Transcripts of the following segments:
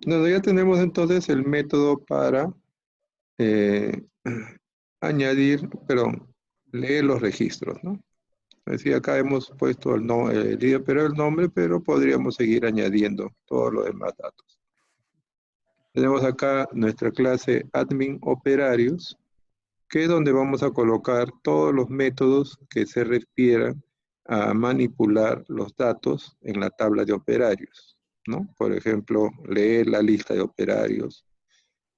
Bueno, ya tenemos entonces el método para eh, añadir, perdón, leer los registros, ¿no? Es decir, acá hemos puesto el día, pero el nombre, pero podríamos seguir añadiendo todos los demás datos. Tenemos acá nuestra clase admin operarios, que es donde vamos a colocar todos los métodos que se refieran a manipular los datos en la tabla de operarios, ¿no? Por ejemplo, leer la lista de operarios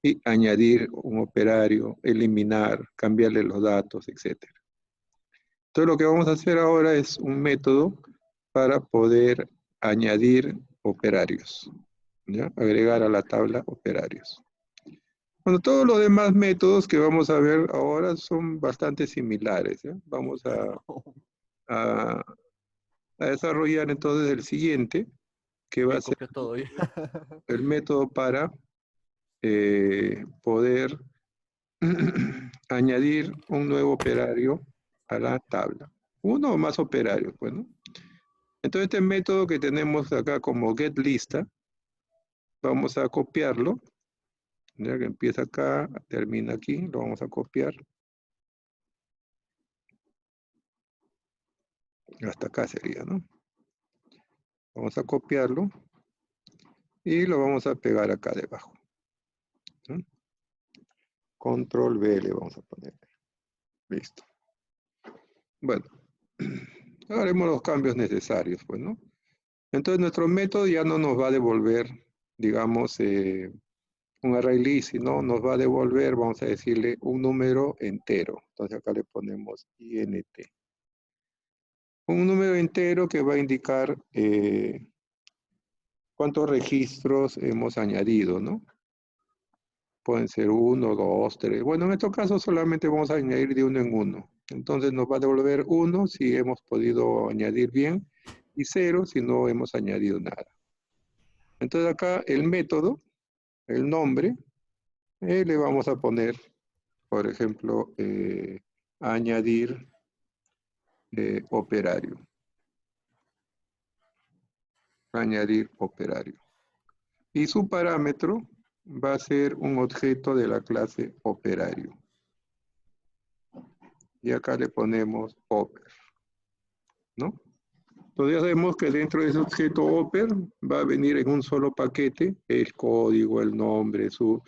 y añadir un operario, eliminar, cambiarle los datos, etc. Entonces lo que vamos a hacer ahora es un método para poder añadir operarios, ¿ya? Agregar a la tabla operarios. Bueno, todos los demás métodos que vamos a ver ahora son bastante similares, ¿ya? Vamos a- a desarrollar entonces el siguiente, que va Me a ser copió todo. el método para poder añadir un nuevo operario a la tabla. Uno o más operarios, pues, ¿no? Entonces este método que tenemos acá como getLista, vamos a copiarlo, ya que empieza acá, termina aquí, lo vamos a copiar. Hasta acá sería, ¿no? Vamos a copiarlo y lo vamos a pegar acá debajo, ¿no? Control V le vamos a poner. Listo. Bueno, haremos los cambios necesarios, pues, ¿no? Entonces nuestro método ya no nos va a devolver, digamos, un array list, sino nos va a devolver, vamos a decirle, un número entero. Entonces acá le ponemos int. Un número entero que va a indicar cuántos registros hemos añadido, ¿no? Pueden ser 1, 2, 3. Bueno, en estos casos solamente vamos a añadir de uno en uno. Entonces nos va a devolver 1 si hemos podido añadir bien y 0 si no hemos añadido nada. Entonces acá el método, el nombre, le vamos a poner, por ejemplo, añadir operario. Añadir operario. Y su parámetro va a ser un objeto de la clase operario. Y acá le ponemos oper, ¿no? Entonces ya sabemos que dentro de ese objeto oper va a venir en un solo paquete el código, el nombre, su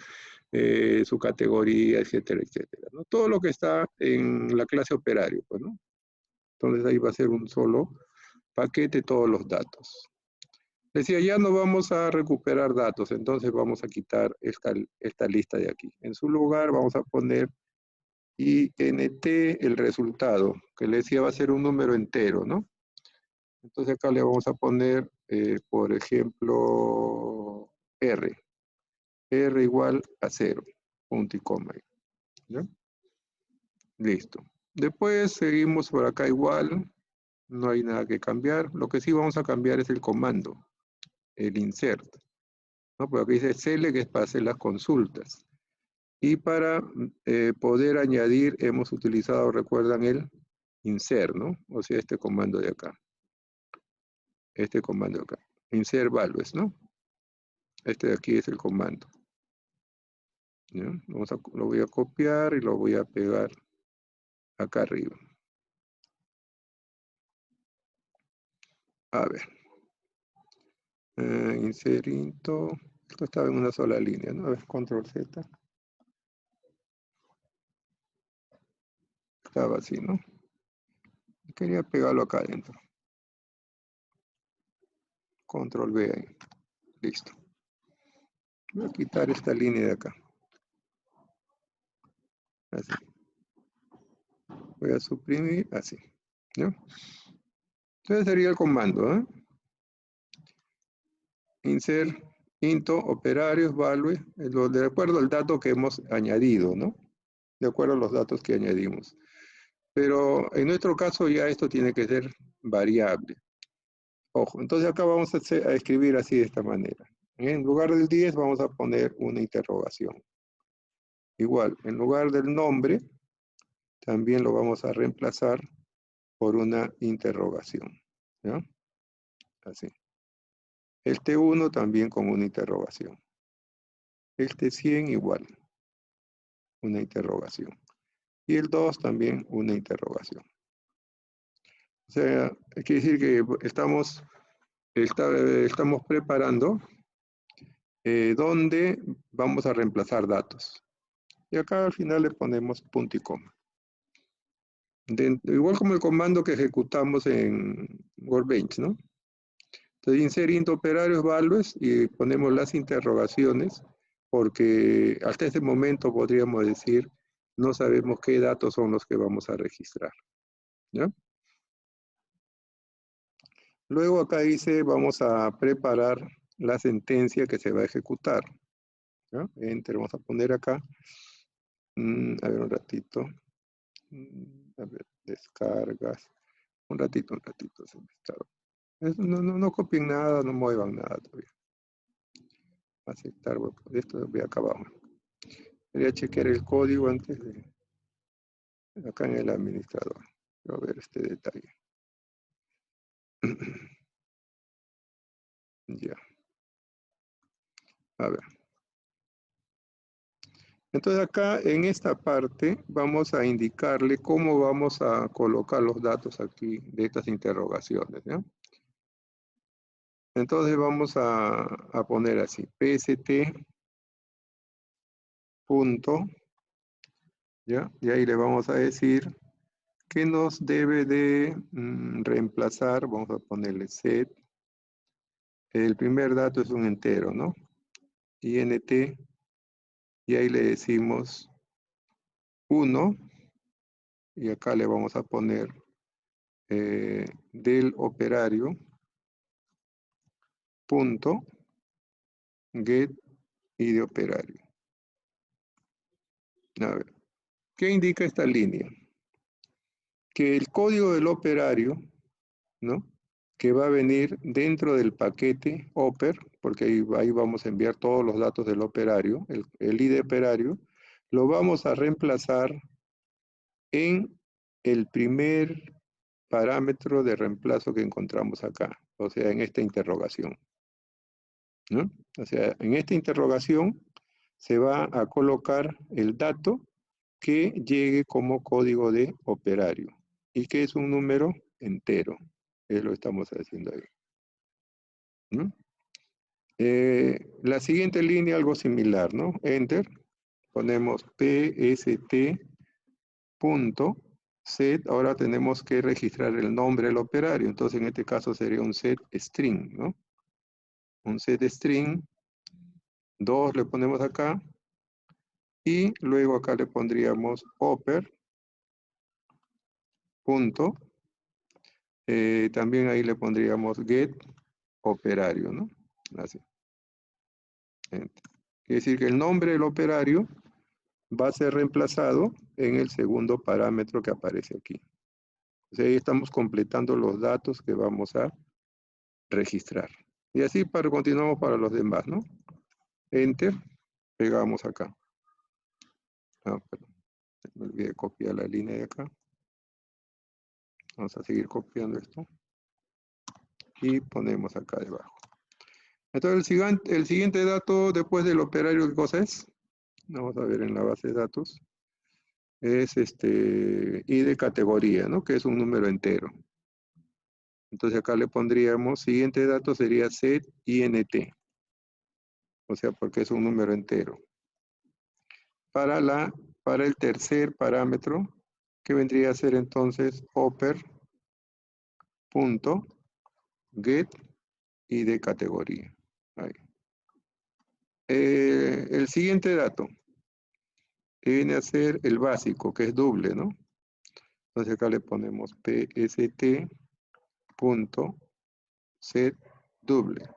categoría, etcétera, etcétera, ¿no? Todo lo que está en la clase operario, pues, ¿no? Entonces ahí va a ser un solo paquete todos los datos. Decía, ya no vamos a recuperar datos, entonces vamos a quitar esta lista de aquí. En su lugar vamos a poner int el resultado, que le decía va a ser un número entero, ¿no? Entonces acá le vamos a poner, por ejemplo, R. R igual a 0, punto y coma. ¿Ya? Listo. Después seguimos por acá igual, no hay nada que cambiar. Lo que sí vamos a cambiar es el comando, el insert, ¿no? Porque aquí dice select, que es para hacer las consultas. Y para poder añadir, hemos utilizado, recuerdan, el insert, ¿no? O sea, este comando de acá. Este comando de acá. Insert values, ¿no? Este de aquí es el comando. ¿Ya? Lo voy a copiar y lo voy a pegar acá arriba. A ver. Insert into. Esto estaba en una sola línea, ¿no? A ver, control Z. Estaba así, ¿no? Quería pegarlo acá adentro. Control V ahí. Listo. Voy a quitar esta línea de acá. Así. Voy a suprimir así. ¿No? Entonces sería el comando, ¿eh? Insert into operarios value, de acuerdo al dato que hemos añadido, ¿no? De acuerdo a los datos que añadimos. Pero en nuestro caso ya esto tiene que ser variable. Ojo, entonces acá vamos a escribir así de esta manera. En lugar del 10 vamos a poner una interrogación. Igual, en lugar del nombre, también lo vamos a reemplazar por una interrogación. ¿Ya? Así. El T1 también con una interrogación. El T100 igual, una interrogación. Y el 2 también una interrogación. O sea, quiere decir que estamos preparando donde vamos a reemplazar datos. Y acá al final le ponemos punto y coma. Igual como el comando que ejecutamos en Workbench, ¿no? Entonces, insert int operarios values y ponemos las interrogaciones, porque hasta este momento podríamos decir, no sabemos qué datos son los que vamos a registrar. ¿Ya? Luego acá dice, vamos a preparar la sentencia que se va a ejecutar. ¿Ya? Enter, vamos a poner acá. A ver, un ratito. A ver, descargas. Un ratito. No copien nada, no muevan nada todavía. Aceptar, esto voy acá abajo. Quería chequear el código antes de... Acá en el administrador. Quiero ver este detalle. Ya. A ver. Entonces acá en esta parte vamos a indicarle cómo vamos a colocar los datos aquí de estas interrogaciones. ¿Ya? Entonces vamos a poner así, pst punto, ¿ya? Y ahí le vamos a decir que nos debe de reemplazar, vamos a ponerle set, el primer dato es un entero, ¿no? int, y ahí le decimos 1, y acá le vamos a poner del operario, punto, get y de operario. A ver, ¿qué indica esta línea? Que el código del operario, ¿no? Que va a venir dentro del paquete oper, porque ahí vamos a enviar todos los datos del operario, el ID operario, lo vamos a reemplazar en el primer parámetro de reemplazo que encontramos acá, o sea, en esta interrogación. ¿No? O sea, en esta interrogación se va a colocar el dato que llegue como código de operario y que es un número entero. Es lo que estamos haciendo ahí. ¿No? La siguiente línea, algo similar, ¿no? Enter. Ponemos pst punto set. Ahora tenemos que registrar el nombre del operario. Entonces, en este caso sería un set string, ¿no? Un set string. 2 le ponemos acá. Y luego acá le pondríamos oper. Punto. También ahí le pondríamos get operario, ¿no? Así. Quiere decir que el nombre del operario va a ser reemplazado en el segundo parámetro que aparece aquí. O sea, ahí estamos completando los datos que vamos a registrar. Y así continuamos para los demás, ¿no? Enter, pegamos acá. Ah, perdón, me olvidé copiar la línea de acá. Vamos a seguir copiando esto. Y ponemos acá debajo. Entonces, el siguiente dato después del operario, ¿qué cosa es? Vamos a ver en la base de datos. Es ID categoría, ¿no? Que es un número entero. Entonces acá le pondríamos, siguiente dato sería set int. O sea, porque es un número entero. Para el tercer parámetro, que vendría a ser entonces oper.get ID categoría. Ahí. El siguiente dato, que viene a ser el básico, que es doble, ¿no? Entonces acá le ponemos pst.set doble,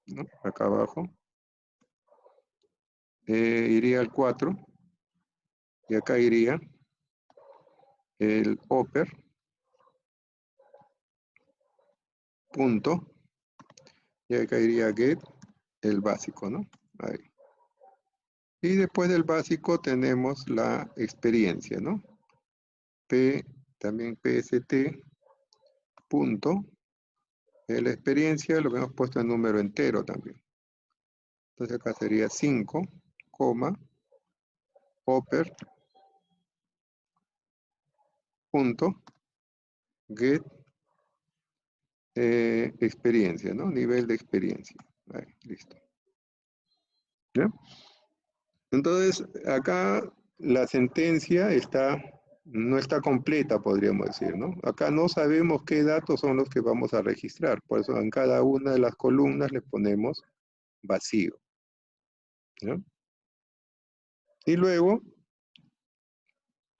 ¿no? Acá abajo. Iría al 4 y acá iría el oper punto y acá iría get el básico, ¿no? Ahí. Y después del básico tenemos la experiencia, ¿no? También pst punto La experiencia lo hemos puesto en número entero también. Entonces acá sería 5, oper, punto, get, experiencia, ¿no? Nivel de experiencia. Ahí, listo. ¿Ya? Entonces, acá la sentencia no está completa, podríamos decir, ¿no? Acá no sabemos qué datos son los que vamos a registrar. Por eso en cada una de las columnas le ponemos vacío. ¿Ya? Y luego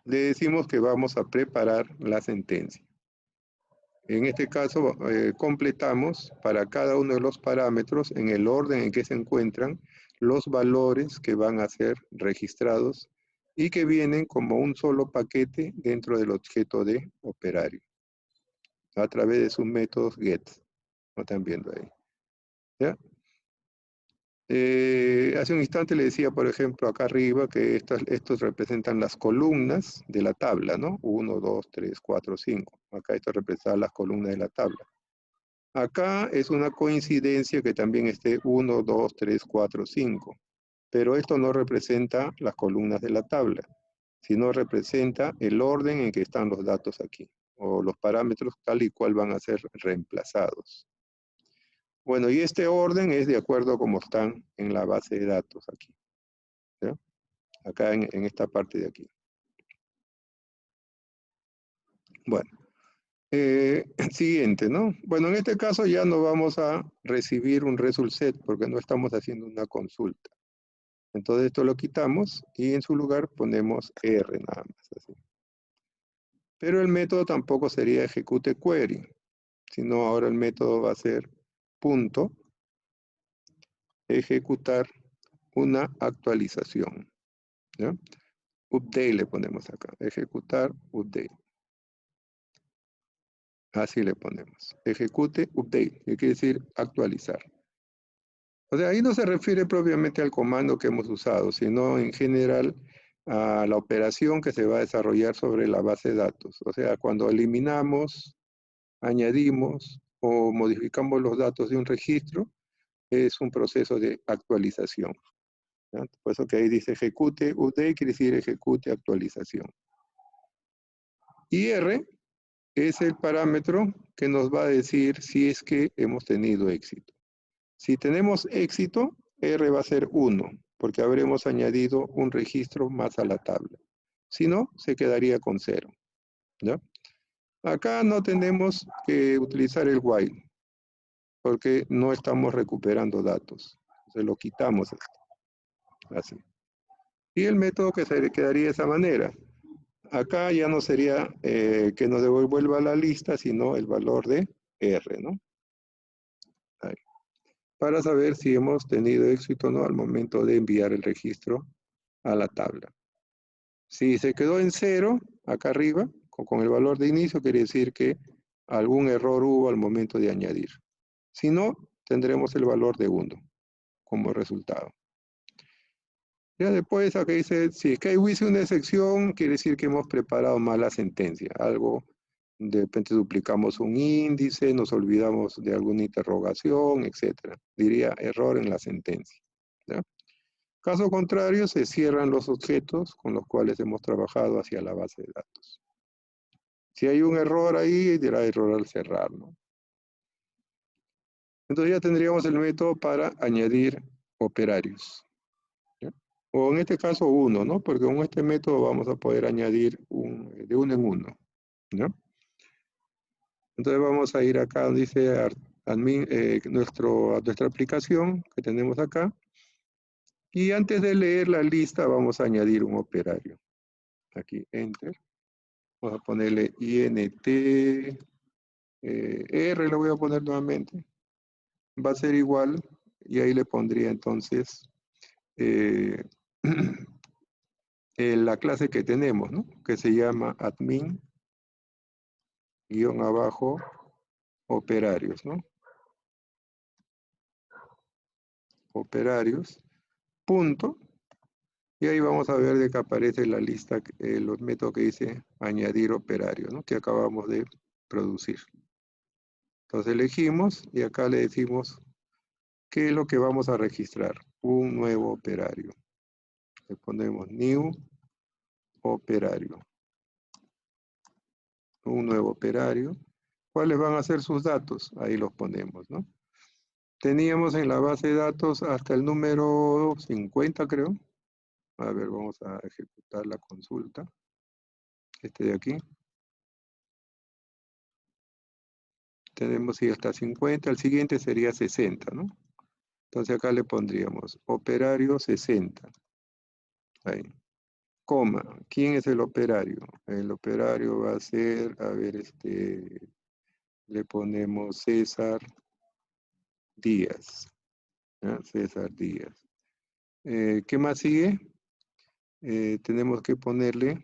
le decimos que vamos a preparar la sentencia. En este caso, completamos para cada uno de los parámetros en el orden en que se encuentran los valores que van a ser registrados y que vienen como un solo paquete dentro del objeto de operario a través de sus métodos get. ¿No están viendo ahí? ¿Ya? Hace un instante le decía, por ejemplo, acá arriba que estos representan las columnas de la tabla, ¿no? 1, 2, 3, 4, 5. Acá esto representa las columnas de la tabla. Acá es una coincidencia que también esté 1, 2, 3, 4, 5. Pero esto no representa las columnas de la tabla, sino representa el orden en que están los datos aquí, o los parámetros tal y cual van a ser reemplazados. Bueno, y este orden es de acuerdo a cómo están en la base de datos aquí. ¿Ya? Acá en esta parte de aquí. Bueno. Siguiente, ¿no? Bueno, en este caso ya no vamos a recibir un result set porque no estamos haciendo una consulta. Entonces esto lo quitamos y en su lugar ponemos R nada más. Así. Pero el método tampoco sería ejecute query, sino ahora el método va a ser punto ejecutar una actualización. ¿Ya? Update le ponemos acá. Ejecutar update. Así le ponemos. Ejecute update, que quiere decir actualizar. O sea, ahí no se refiere propiamente al comando que hemos usado, sino en general a la operación que se va a desarrollar sobre la base de datos. O sea, cuando eliminamos, añadimos o modificamos los datos de un registro, es un proceso de actualización. ¿Ya? Por eso que ahí dice ejecute update, quiere decir ejecute actualización. Y R es el parámetro que nos va a decir si es que hemos tenido éxito. Si tenemos éxito, R va a ser 1, porque habremos añadido un registro más a la tabla. Si no, se quedaría con 0. ¿Ya? Acá no tenemos que utilizar el while, porque no estamos recuperando datos. Se lo quitamos esto, así. Y el método que se quedaría de esa manera. Acá ya no sería que nos devuelva la lista, sino el valor de R, ¿no? Ahí. Para saber si hemos tenido éxito o no al momento de enviar el registro a la tabla. Si se quedó en 0, acá arriba, con el valor de inicio, quiere decir que algún error hubo al momento de añadir. Si no, tendremos el valor de 1 como resultado. Ya después acá dice, si es que hubiese una excepción, quiere decir que hemos preparado mal la sentencia. Algo, de repente duplicamos un índice, nos olvidamos de alguna interrogación, etc. Diría error en la sentencia. ¿Ya? Caso contrario, se cierran los objetos con los cuales hemos trabajado hacia la base de datos. Si hay un error ahí, dirá error al cerrar, ¿no? Entonces ya tendríamos el método para añadir operarios. ¿Ya? O en este caso uno, ¿no? Porque con este método vamos a poder añadir de uno en uno. ¿Ya? Entonces vamos a ir acá donde dice admin, nuestra aplicación que tenemos acá. Y antes de leer la lista vamos a añadir un operario. Aquí, enter. Vamos a ponerle int, R lo voy a poner nuevamente. Va a ser igual y ahí le pondría entonces la clase que tenemos, ¿no? Que se llama admin _ operarios, ¿no? Operarios, punto. Y ahí vamos a ver de que aparece la lista, los métodos que dice añadir operario, ¿no? Que acabamos de producir. Entonces elegimos y acá le decimos qué es lo que vamos a registrar. Un nuevo operario. Le ponemos new operario. Un nuevo operario. ¿Cuáles van a ser sus datos? Ahí los ponemos, ¿no? Teníamos en la base de datos hasta el número 50, creo. A ver, vamos a ejecutar la consulta. Este de aquí. Tenemos y hasta 50, el siguiente sería 60, ¿no? Entonces acá le pondríamos operario 60. Ahí. Coma. ¿Quién es el operario? El operario va a ser, a ver, le ponemos César Díaz. ¿Ya? César Díaz. ¿Qué más sigue? Tenemos que ponerle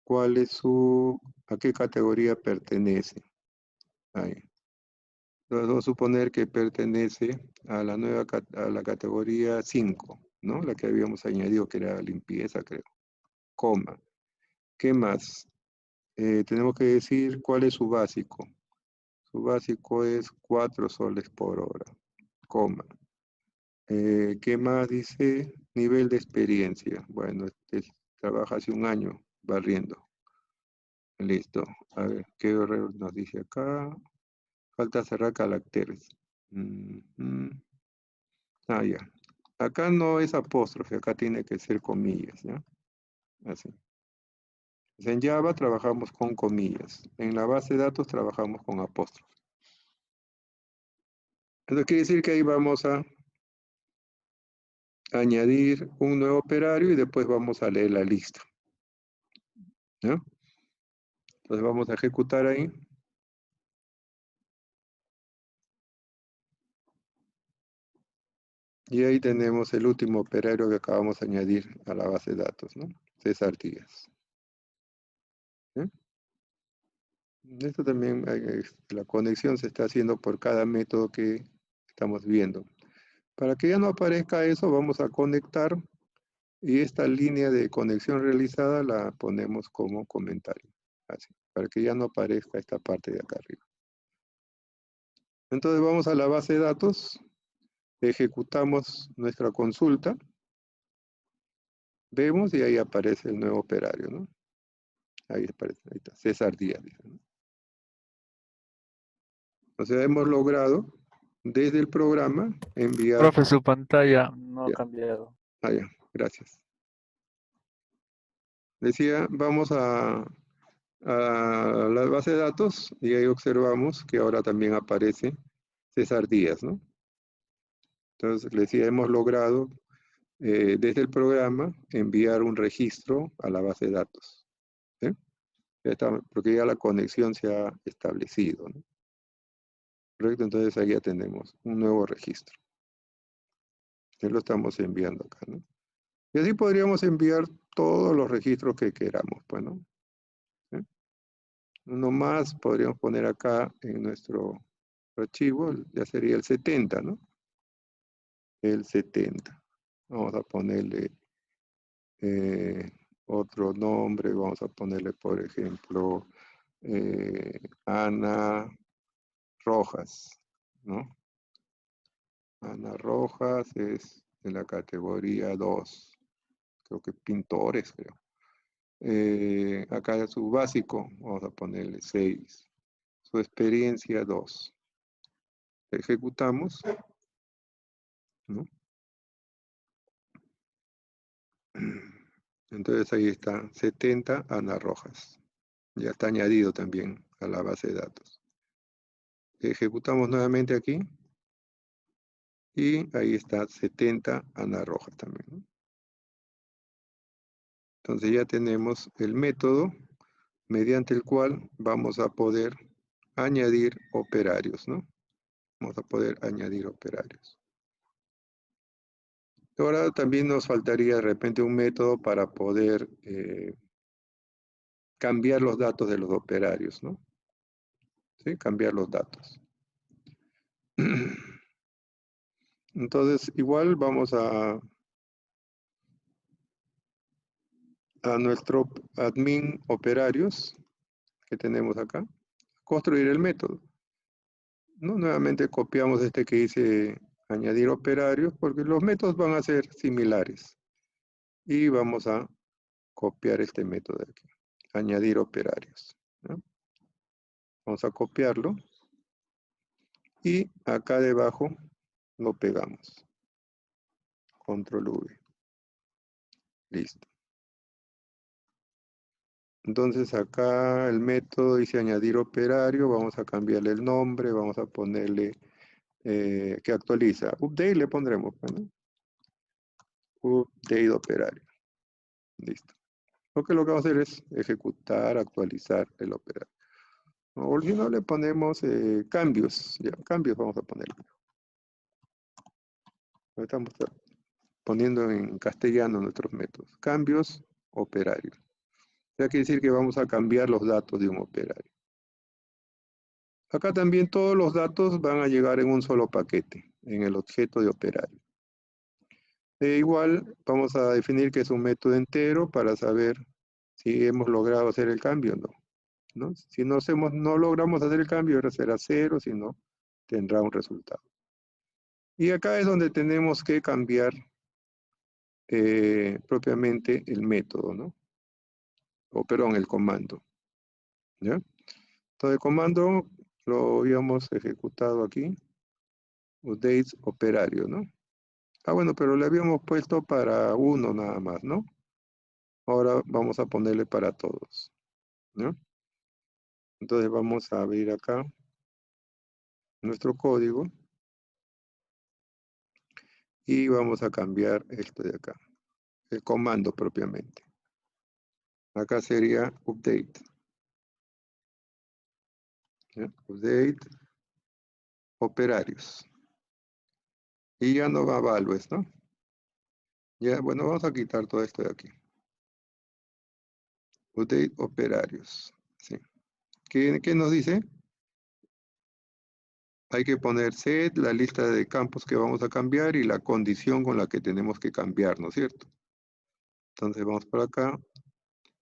cuál es a qué categoría pertenece. Ahí. Entonces vamos a suponer que pertenece a la categoría 5, ¿no? La que habíamos añadido, que era limpieza, creo. Coma. ¿Qué más? Tenemos que decir cuál es su básico. Su básico es 4 soles por hora. Coma. ¿Qué más dice? Nivel de experiencia. Bueno, trabaja hace un año barriendo. Listo. A ver, ¿qué error nos dice acá? Falta cerrar caracteres. Ah, ya. Acá no es apóstrofe, acá tiene que ser comillas, ¿ya? Así. En Java trabajamos con comillas. En la base de datos trabajamos con apóstrofe. Eso quiere decir que ahí vamos a añadir un nuevo operario y después vamos a leer la lista, ¿ya? Entonces vamos a ejecutar ahí. Y ahí tenemos el último operario que acabamos de añadir a la base de datos, ¿no? César Díaz. ¿Ya? Esto también, la conexión se está haciendo por cada método que estamos viendo. Para que ya no aparezca eso, vamos a conectar y esta línea de conexión realizada la ponemos como comentario. Así, para que ya no aparezca esta parte de acá arriba. Entonces vamos a la base de datos, ejecutamos nuestra consulta, vemos y ahí aparece el nuevo operario, ¿no? Ahí aparece, ahí está, César Díaz. Dice, ¿no? O sea, hemos logrado desde el programa enviar... Profe, su pantalla no ha Ya, cambiado. ya, gracias. Decía, vamos a la base de datos y ahí observamos que ahora también aparece César Díaz, ¿no? Entonces, le decía, hemos logrado desde el programa enviar un registro a la base de datos. ¿Sí? Porque ya la conexión se ha establecido, ¿no? Correcto, entonces ahí ya tenemos un nuevo registro. Ya lo estamos enviando acá, ¿no? Y así podríamos enviar todos los registros que queramos, pues, ¿no? ¿Sí? Uno más podríamos poner acá en nuestro archivo, ya sería el 70, ¿no? El 70. Vamos a ponerle otro nombre, vamos a ponerle, por ejemplo, Ana Rojas, ¿no? Ana Rojas es de la categoría 2, creo que pintores, creo. Acá es su básico, vamos a ponerle 6. Su experiencia 2. Ejecutamos, ¿no? Entonces ahí está, 70 Ana Rojas. Ya está añadido también a la base de datos. Ejecutamos nuevamente aquí. Y ahí está 70 Ana Rojas también, ¿no? Entonces ya tenemos el método mediante el cual vamos a poder añadir operarios, ¿no? Vamos a poder añadir operarios. Ahora también nos faltaría de repente un método para poder cambiar los datos de los operarios, ¿no? ¿Sí? Cambiar los datos. Entonces, igual vamos a nuestro admin operarios que tenemos acá, construir el método. ¿no? Nuevamente copiamos este que dice añadir operarios, porque los métodos van a ser similares. Y vamos a copiar este método de aquí, añadir operarios, ¿no? Vamos a copiarlo y acá debajo lo pegamos. Control V. Listo. Entonces acá el método dice añadir operario, vamos a cambiarle el nombre, vamos a ponerle que actualiza. Update le pondremos, ¿no? Update operario. Listo. Lo que vamos a hacer es ejecutar, actualizar el operario. O si no le ponemos cambios, ya, cambios vamos a ponerle. Estamos poniendo en castellano nuestros métodos. Cambios, operario. Ya quiere decir que vamos a cambiar los datos de un operario. Acá también todos los datos van a llegar en un solo paquete, en el objeto de operario. Igual vamos a definir que es un método entero para saber si hemos logrado hacer el cambio o no, ¿no? Si no logramos hacer el cambio, ahora será 0, si no, tendrá un resultado. Y acá es donde tenemos que cambiar propiamente el método, ¿no? O perdón, el comando, ¿ya? Entonces el comando lo habíamos ejecutado aquí, updates operario, ¿no? Ah, bueno, pero le habíamos puesto para uno nada más, ¿no? Ahora vamos a ponerle para todos, ¿no? Entonces vamos a abrir acá nuestro código y vamos a cambiar esto de acá, el comando propiamente. Acá sería update, ¿ya? Update operarios. Y ya no va a values, ¿no? Ya, bueno, vamos a quitar todo esto de aquí. Update operarios, ¿sí? ¿Qué nos dice? Hay que poner set, la lista de campos que vamos a cambiar y la condición con la que tenemos que cambiar, ¿no es cierto? Entonces vamos por acá,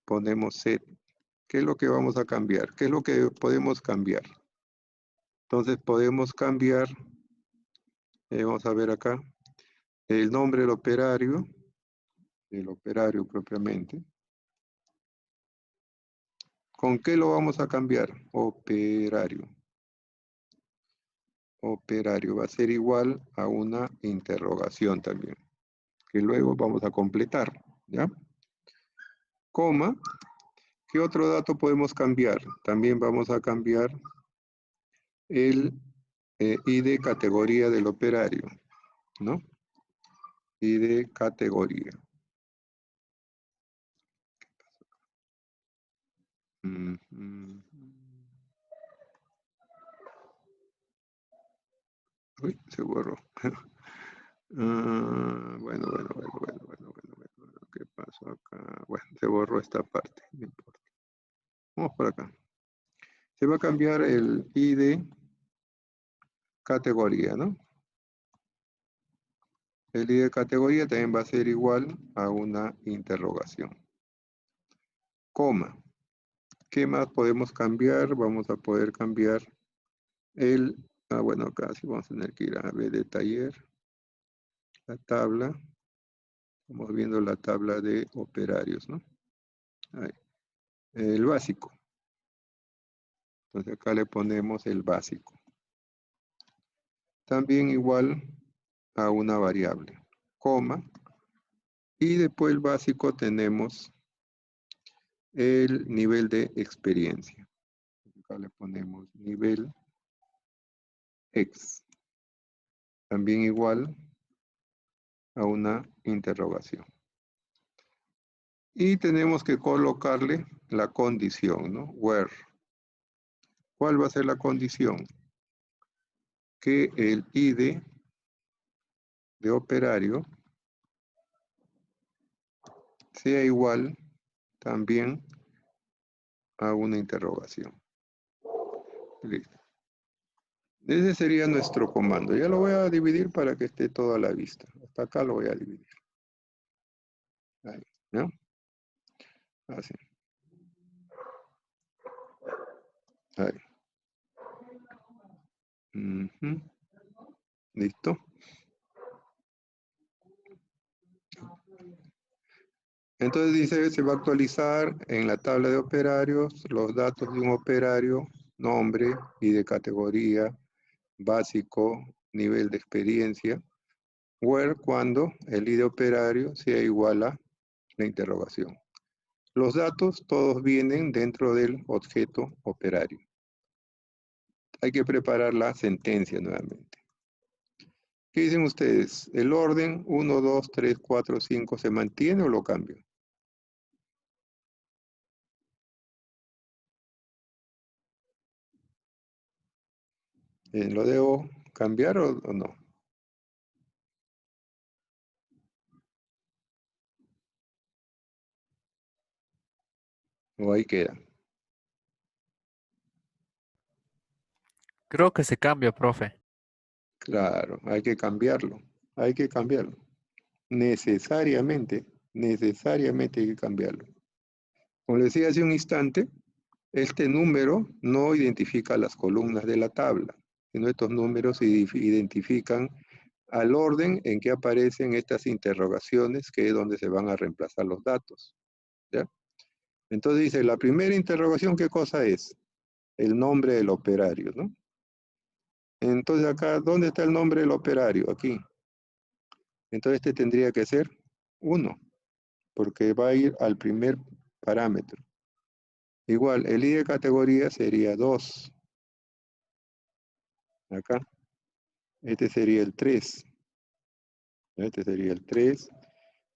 ponemos set. ¿Qué es lo que vamos a cambiar? ¿Qué es lo que podemos cambiar? Entonces podemos cambiar, vamos a ver acá, el nombre del operario propiamente. ¿Con qué lo vamos a cambiar? Operario. Operario va a ser igual a una interrogación también, que luego vamos a completar, ¿ya? Coma, ¿qué otro dato podemos cambiar? También vamos a cambiar el ID categoría del operario, ¿no? ID categoría. Uy, se borró. Bueno. ¿Qué pasó acá? Bueno, se borró esta parte, no importa. Vamos por acá. Se va a cambiar el ID categoría, ¿no? El ID categoría también va a ser igual a una interrogación. Coma. ¿Qué más podemos cambiar? Vamos a poder cambiar el... bueno, acá sí vamos a tener que ir a ver de taller. La tabla. Estamos viendo la tabla de operarios, ¿no? Ahí. El básico. Entonces acá le ponemos el básico. También igual a una variable, coma, y después el básico tenemos el nivel de experiencia. Acá le ponemos nivel X. También igual a una interrogación. Y tenemos que colocarle la condición, ¿no? Where. ¿Cuál va a ser la condición? Que el ID de operario sea igual también a una interrogación. Listo. Ese sería nuestro comando. Ya lo voy a dividir para que esté todo a la vista. Hasta acá lo voy a dividir. Ahí, ¿no? Así. Ahí. Ujú. ¿Listo? Entonces dice, se va a actualizar en la tabla de operarios los datos de un operario, nombre y de categoría, básico, nivel de experiencia, where cuando el ID operario sea igual a la interrogación. Los datos todos vienen dentro del objeto operario. Hay que preparar la sentencia nuevamente. ¿Qué dicen ustedes? ¿El orden 1, 2, 3, 4, 5 se mantiene o lo cambio? ¿Lo debo cambiar o no? ¿O ahí queda? Creo que se cambia, profe. Claro, hay que cambiarlo. Hay que cambiarlo. Necesariamente hay que cambiarlo. Como les decía hace un instante, este número no identifica las columnas de la tabla, sino estos números identifican al orden en que aparecen estas interrogaciones, que es donde se van a reemplazar los datos. ¿Ya? Entonces dice, la primera interrogación, ¿qué cosa es? El nombre del operario, ¿no? Entonces acá, ¿dónde está el nombre del operario? Aquí. Entonces este tendría que ser 1, porque va a ir al primer parámetro. Igual, el ID de categoría sería 2. Acá. Este sería el 3. Este sería el 3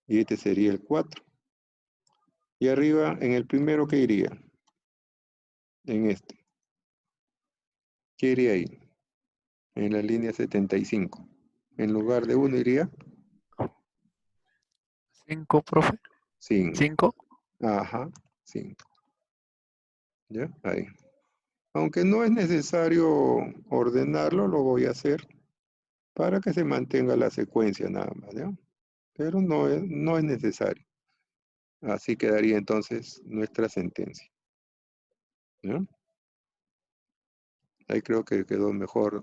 y este sería el 4. Y arriba, en el primero, ¿qué iría? En este. ¿Qué iría ahí? En la línea 75. En lugar de 1 iría 5, profe. 5. 5. Ajá, 5. ¿Ya? Ahí. Aunque no es necesario ordenarlo, lo voy a hacer para que se mantenga la secuencia nada más, ¿ya? Pero no es necesario. Así quedaría entonces nuestra sentencia, ¿ya? Ahí creo que quedó mejor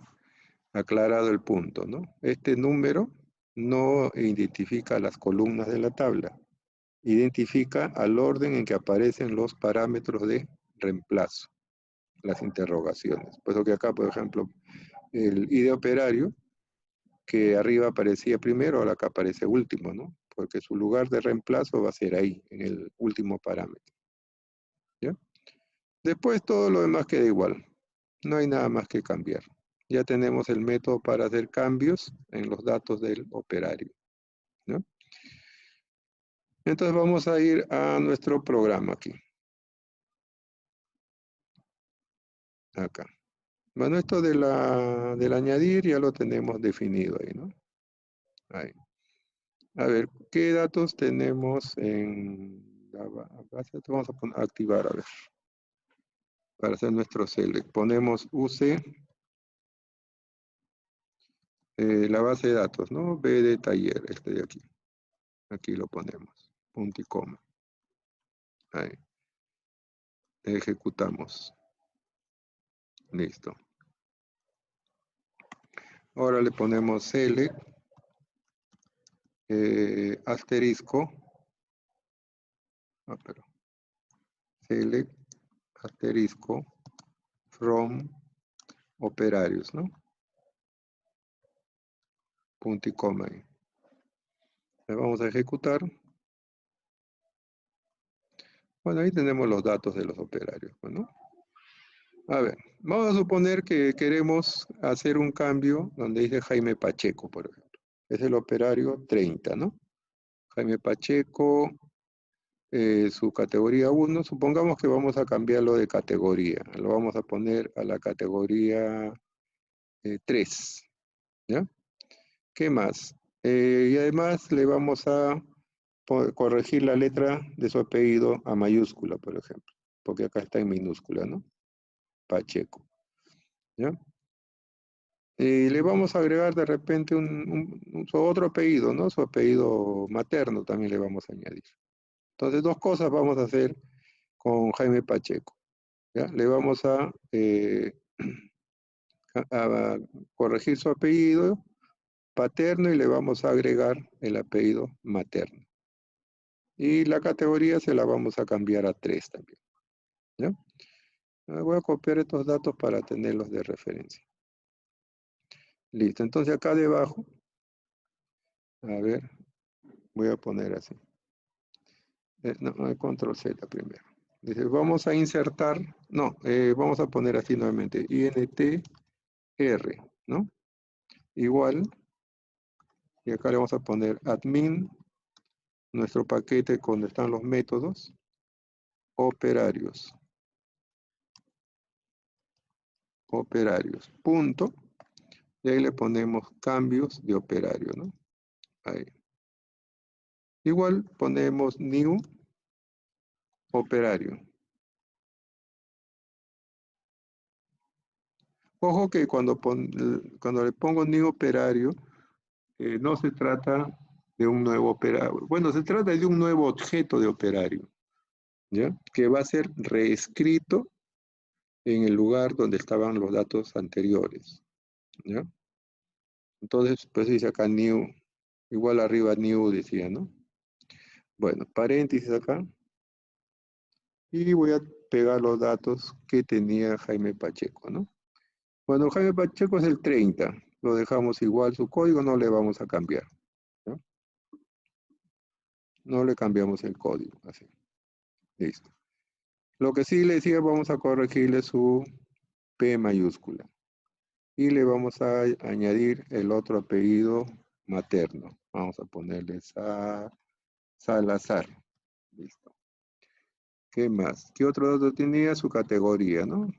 aclarado el punto, ¿no? Este número no identifica las columnas de la tabla, identifica al orden en que aparecen los parámetros de reemplazo, las interrogaciones. Puesto que acá, por ejemplo, el ID operario, que arriba aparecía primero, ahora acá aparece último, ¿no? Porque su lugar de reemplazo va a ser ahí, en el último parámetro, ¿ya? Después todo lo demás queda igual, no hay nada más que cambiar. Ya tenemos el método para hacer cambios en los datos del operario, ¿no? Entonces vamos a ir a nuestro programa aquí. Acá. Bueno, esto del añadir ya lo tenemos definido ahí, ¿no? Ahí. A ver, ¿qué datos tenemos en la base? Vamos a activar, a ver, para hacer nuestro select. Ponemos UC, la base de datos, ¿no? B de taller, este de aquí. Aquí lo ponemos, punto y coma. Ahí. Ejecutamos. Listo. Ahora le ponemos select, asterisco, pero select, asterisco, from operarios, ¿no? Punto y coma ahí. Le vamos a ejecutar. Bueno, ahí tenemos los datos de los operarios, ¿no? A ver, vamos a suponer que queremos hacer un cambio donde dice Jaime Pacheco, por ejemplo. Es el operario 30, ¿no? Jaime Pacheco, su categoría 1, supongamos que vamos a cambiarlo de categoría. Lo vamos a poner a la categoría 3, ¿ya? ¿Qué más? Y además le vamos a corregir la letra de su apellido a mayúscula, por ejemplo, porque acá está en minúscula, ¿no? Pacheco, ¿ya? Y le vamos a agregar de repente su otro apellido, ¿no? Su apellido materno también le vamos a añadir. Entonces, dos cosas vamos a hacer con Jaime Pacheco, ¿ya? Le vamos a a corregir su apellido paterno y le vamos a agregar el apellido materno. Y la categoría se la vamos a cambiar a 3 también. ¿Ya? Voy a copiar estos datos para tenerlos de referencia. Listo, entonces acá debajo, a ver, voy a poner así. No, control Z primero. Dice, vamos a insertar, no, vamos a poner así nuevamente, intr, ¿no? Igual, y acá le vamos a poner admin, nuestro paquete donde están los métodos, operarios, punto, y ahí le ponemos cambios de operario, ¿no? Ahí. Igual ponemos new operario. Ojo que cuando le pongo new operario, no se trata de un nuevo operario. Bueno, se trata de un nuevo objeto de operario, ¿ya? Que va a ser reescrito en el lugar donde estaban los datos anteriores, ¿ya? Entonces, pues dice acá new, igual arriba new decía, ¿no? Bueno, paréntesis acá. Y voy a pegar los datos que tenía Jaime Pacheco, ¿no? Bueno, Jaime Pacheco es el 30. Lo dejamos igual, su código no le vamos a cambiar, ¿no? No le cambiamos el código, así. Listo. Lo que sí le decía, vamos a corregirle su P mayúscula. Y le vamos a añadir el otro apellido materno. Vamos a ponerle Salazar. Listo. ¿Qué más? ¿Qué otro dato tenía? Su categoría, ¿no?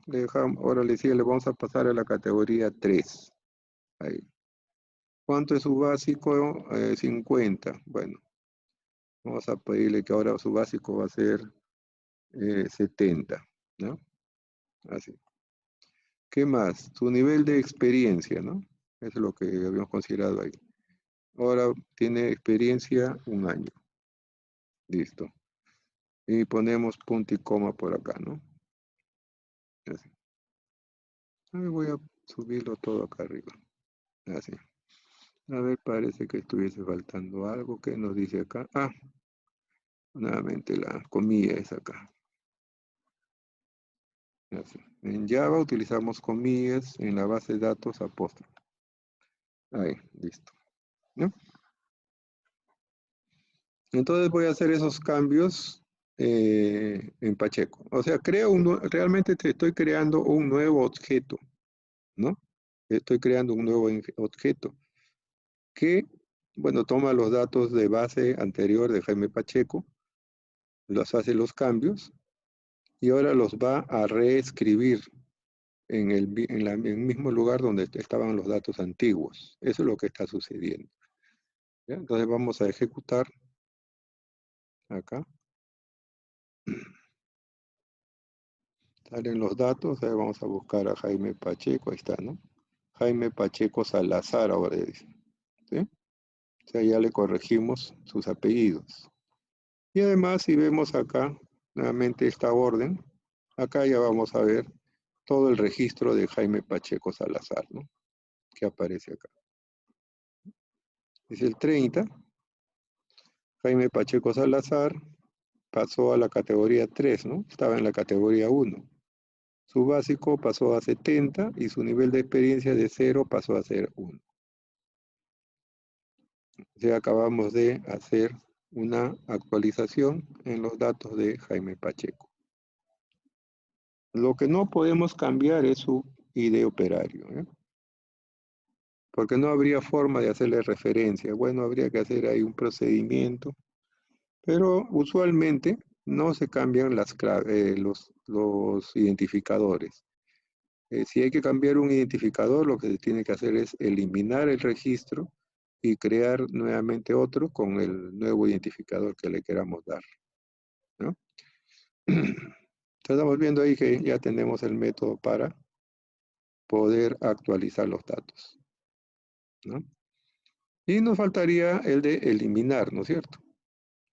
Ahora le decía, le vamos a pasar a la categoría 3. Ahí. ¿Cuánto es su básico? 50. Bueno, vamos a pedirle que ahora su básico va a ser 70, ¿no? Así. ¿Qué más? Su nivel de experiencia, ¿no? Eso es lo que habíamos considerado ahí. Ahora tiene experiencia 1 año. Listo. Y ponemos punto y coma por acá, ¿no? Así. Voy a subirlo todo acá arriba. Así. A ver, parece que estuviese faltando algo. ¿Qué nos dice acá? Ah, nuevamente la comilla es acá. Así. En Java utilizamos comillas, en la base de datos apóstrofe. Ahí, listo. ¿No? Entonces voy a hacer esos cambios en Pacheco. O sea, realmente te estoy creando un nuevo objeto, ¿no? Estoy creando un nuevo objeto que, bueno, toma los datos de base anterior de Jaime Pacheco, los hace los cambios y ahora los va a reescribir en el mismo lugar donde estaban los datos antiguos. Eso es lo que está sucediendo. ¿Ya? Entonces vamos a ejecutar acá. Salen los datos, ahí vamos a buscar a Jaime Pacheco, ahí está, ¿no? Jaime Pacheco Salazar, ahora dice. ¿Sí? O sea, ya le corregimos sus apellidos. Y además, si vemos acá, nuevamente esta orden, acá ya vamos a ver todo el registro de Jaime Pacheco Salazar, ¿no? Que aparece acá. Es el 30. Jaime Pacheco Salazar pasó a la categoría 3, ¿no? Estaba en la categoría 1. Su básico pasó a 70 y su nivel de experiencia de 0 pasó a ser 1. O sea, acabamos de hacer una actualización en los datos de Jaime Pacheco. Lo que no podemos cambiar es su ID operario, ¿eh? Porque no habría forma de hacerle referencia. Bueno, habría que hacer ahí un procedimiento, pero usualmente no se cambian los identificadores. Si hay que cambiar un identificador, lo que se tiene que hacer es eliminar el registro y crear nuevamente otro con el nuevo identificador que le queramos dar, ¿no? Estamos viendo ahí que ya tenemos el método para poder actualizar los datos, ¿no? Y nos faltaría el de eliminar, ¿no es cierto?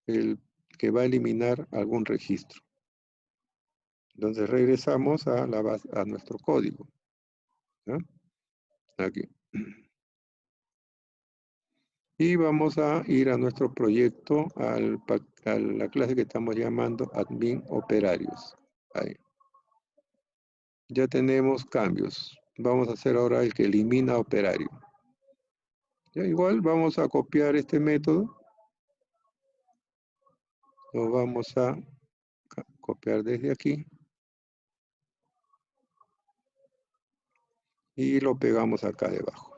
El que va a eliminar algún registro. Entonces regresamos a nuestro código, ¿no? Aquí. Y vamos a ir a nuestro proyecto, a la clase que estamos llamando Admin Operarios. Ahí. Ya tenemos cambios. Vamos a hacer ahora el que elimina operario. Ya igual vamos a copiar este método. Lo vamos a copiar desde aquí. Y lo pegamos acá debajo.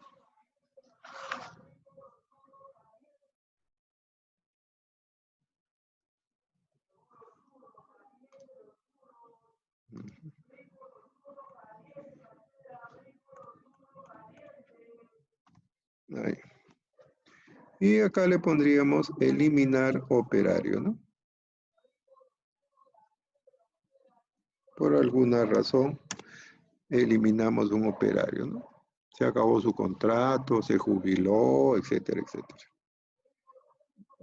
Ahí. Y acá le pondríamos eliminar operario, ¿no? Por alguna razón, eliminamos un operario, ¿no? Se acabó su contrato, se jubiló, etcétera, etcétera.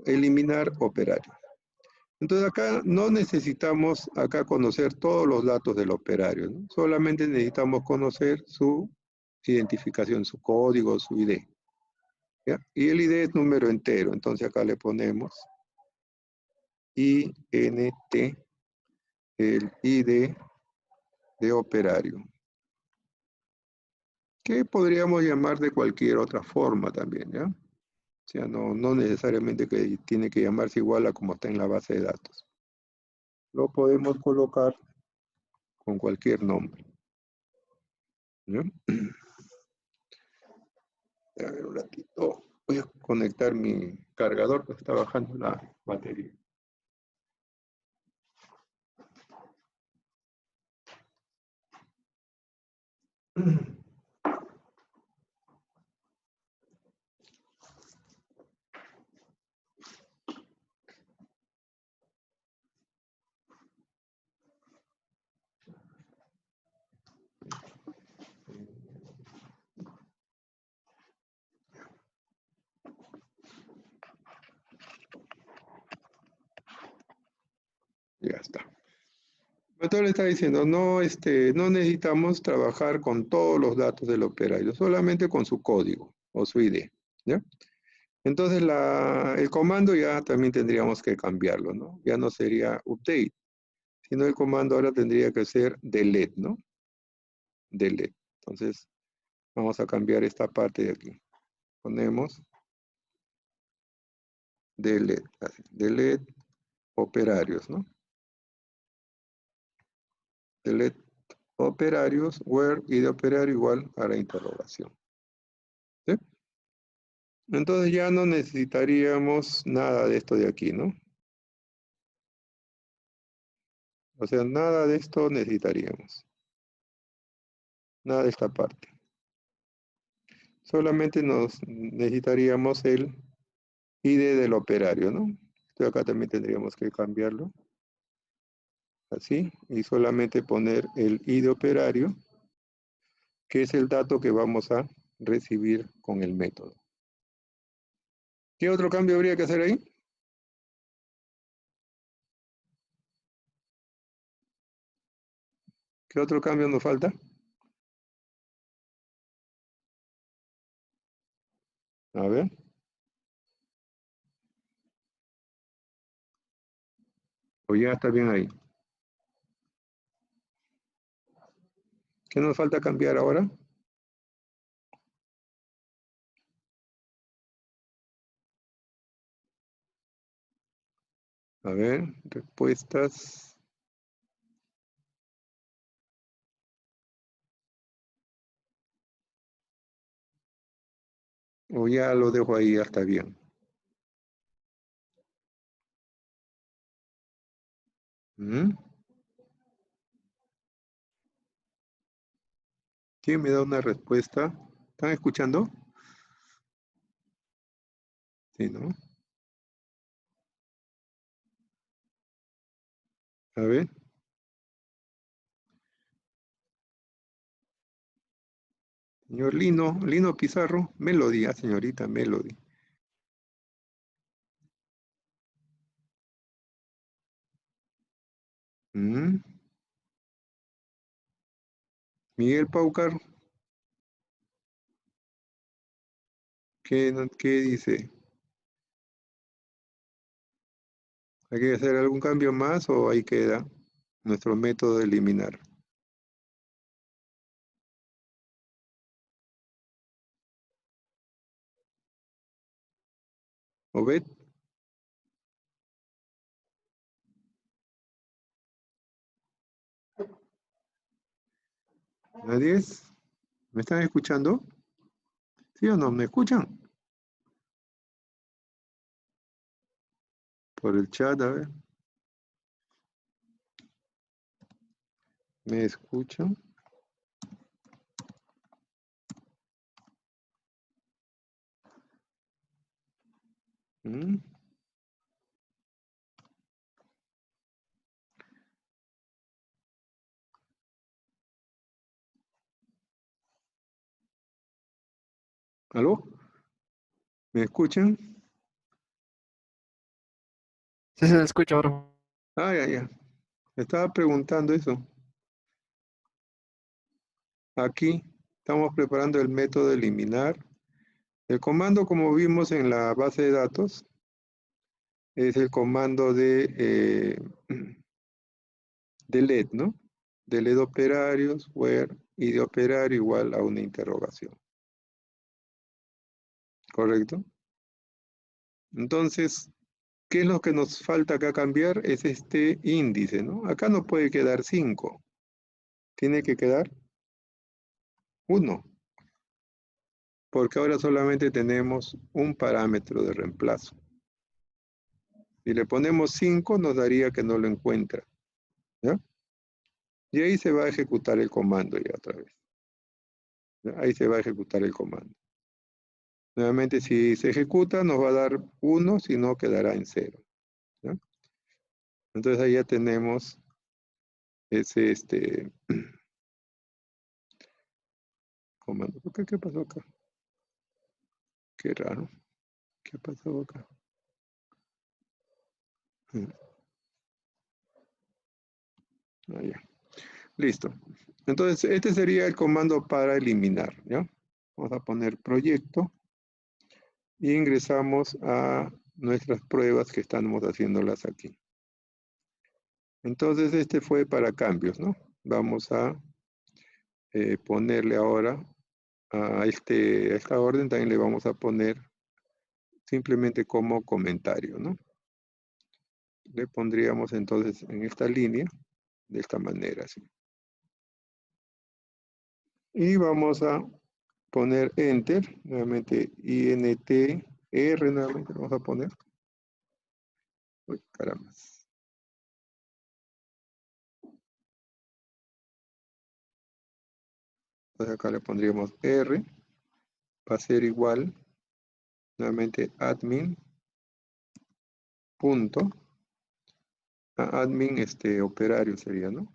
Eliminar operario. Entonces acá no necesitamos acá conocer todos los datos del operario, ¿no? Solamente necesitamos conocer su identificación, su código, su ID. ¿Ya? Y el ID es número entero, entonces acá le ponemos INT, el ID de operario, que podríamos llamar de cualquier otra forma también, ¿ya? O sea, no necesariamente que tiene que llamarse igual a como está en la base de datos. Lo podemos colocar con cualquier nombre, ¿ya? A ver, un ratito. Voy a conectar mi cargador, que está bajando la batería. Ya está. Entonces le está diciendo, no necesitamos trabajar con todos los datos del operario, solamente con su código o su ID, ¿ya? Entonces el comando ya también tendríamos que cambiarlo, ¿no? Ya no sería update, sino el comando ahora tendría que ser delete, ¿no? Delete. Entonces vamos a cambiar esta parte de aquí. Ponemos delete, delete operarios, ¿no? Delete operarios, where y de operario igual a la interrogación. ¿Sí? Entonces ya no necesitaríamos nada de esto de aquí, ¿no? O sea, nada de esto necesitaríamos. Nada de esta parte. Solamente necesitaríamos el ID del operario, ¿no? Esto acá también tendríamos que cambiarlo. Así. Y solamente poner el ID operario, que es el dato que vamos a recibir con el método. ¿Qué otro cambio habría que hacer ahí? ¿Qué otro cambio nos falta? A ver. O ya está bien ahí. ¿Qué nos falta cambiar ahora? A ver, respuestas. O ya lo dejo ahí, ya está bien. ¿Mm? ¿Quién me da una respuesta? ¿Están escuchando? Sí, ¿no? A ver. Señor Lino Pizarro, Melody, señorita Melody. ¿Mm? Miguel Paucar, ¿Qué dice? ¿Hay que hacer algún cambio más o ahí queda nuestro método de eliminar? ¿Obed? ¿Nadie es? ¿Me están escuchando? ¿Sí o no? ¿Me escuchan? Por el chat, a ver. ¿Me escuchan? ¿Mm? ¿Aló? ¿Me escuchan? Sí, se escucha, profe. Ah, ya. Me estaba preguntando eso. Aquí estamos preparando el método de eliminar. El comando, como vimos en la base de datos, es el comando de delete, ¿no? Delete operarios, where, y de operario igual a una interrogación. ¿Correcto? Entonces, ¿qué es lo que nos falta acá cambiar? Es este índice, ¿no? Acá no puede quedar 5. Tiene que quedar 1. Porque ahora solamente tenemos un parámetro de reemplazo. Si le ponemos 5, nos daría que no lo encuentra. ¿Ya? Y ahí se va a ejecutar el comando ya otra vez. ¿Ya? Ahí se va a ejecutar el comando. Nuevamente, si se ejecuta, nos va a dar 1, si no, quedará en 0. ¿Ya? Entonces ahí ya tenemos ese comando. ¿Qué pasó acá? Qué raro. ¿Qué pasó acá? Ah, ya. Listo. Entonces, este sería el comando para eliminar, ¿ya? Vamos a poner proyecto y ingresamos a nuestras pruebas que estamos haciéndolas aquí. Entonces, este fue para cambios, ¿no? Vamos a ponerle ahora a esta orden, también le vamos a poner simplemente como comentario, ¿no? Le pondríamos entonces en esta línea, de esta manera, así. Y vamos a poner enter, nuevamente INTR, nuevamente vamos a poner. Uy, caramba. Entonces acá le pondríamos R, va a ser igual, nuevamente admin, punto, admin operario sería, ¿no?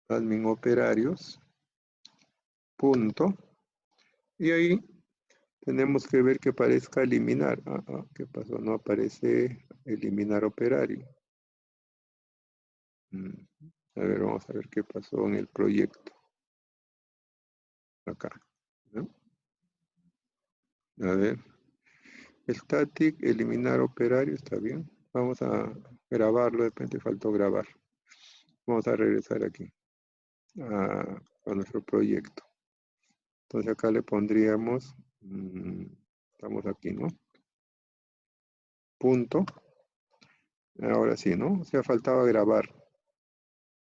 Admin operarios, punto, y ahí tenemos que ver que aparezca eliminar. ¿Qué pasó? No aparece eliminar operario. A ver, vamos a ver qué pasó en el proyecto. Acá, ¿no? A ver, static, eliminar operario, está bien. Vamos a grabarlo, de repente faltó grabar. Vamos a regresar aquí a nuestro proyecto. Entonces acá le pondríamos, estamos aquí, ¿no? Punto. Ahora sí, ¿no? O sea, faltaba grabar.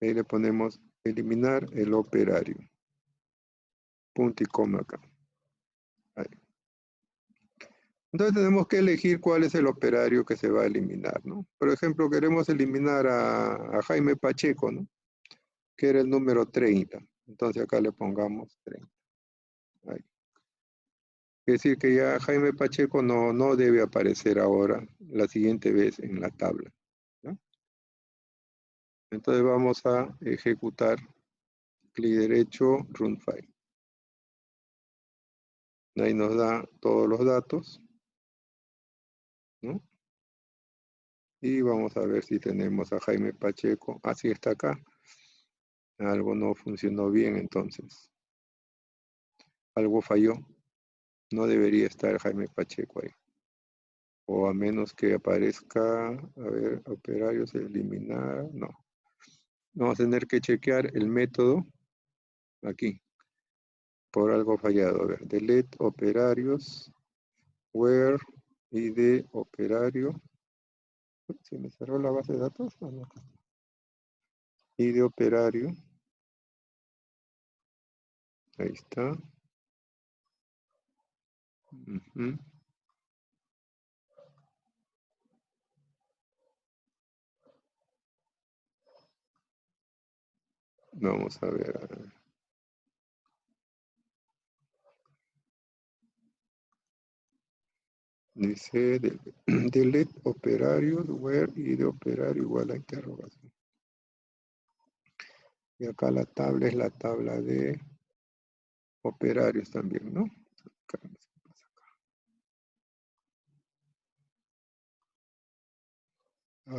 Ahí le ponemos eliminar el operario. Punto y coma acá. Ahí. Entonces tenemos que elegir cuál es el operario que se va a eliminar, ¿no? Por ejemplo, queremos eliminar a Jaime Pacheco, ¿no? Que era el número 30. Entonces acá le pongamos 30. Ahí. Es decir, que ya Jaime Pacheco no debe aparecer ahora la siguiente vez en la tabla. ¿No? Entonces vamos a ejecutar clic derecho, run file. Ahí nos da todos los datos, ¿no? Y vamos a ver si tenemos a Jaime Pacheco. Así está acá. Algo no funcionó bien entonces. algo falló. No debería estar Jaime Pacheco ahí. O a menos que aparezca, a ver, operarios, eliminar, no. Vamos a tener que chequear el método aquí, por algo fallado. A ver, delete operarios, where, id operario. ¿Se me cerró la base de datos? Ah, no. Id operario. Ahí está. Ujú. Vamos a ver. Dice delete operarios, where y de operario igual a interrogación. Y acá la tabla es la tabla de operarios también, ¿no? Acá, no sé qué pasa acá.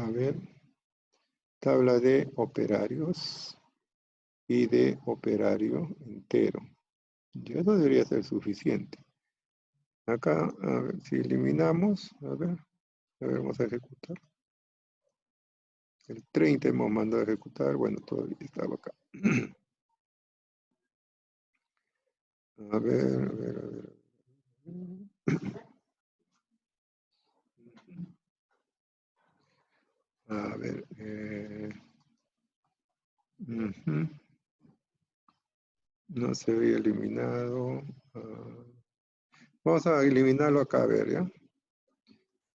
A ver, tabla de operarios y de operario entero. Y eso debería ser suficiente. Acá, a ver, si eliminamos, a ver, vamos a ejecutar. El 30 hemos mandado a ejecutar, bueno, todavía estaba acá. A ver, a ver, a ver. A ver, no se había eliminado. Vamos a eliminarlo acá, a ver, ¿ya?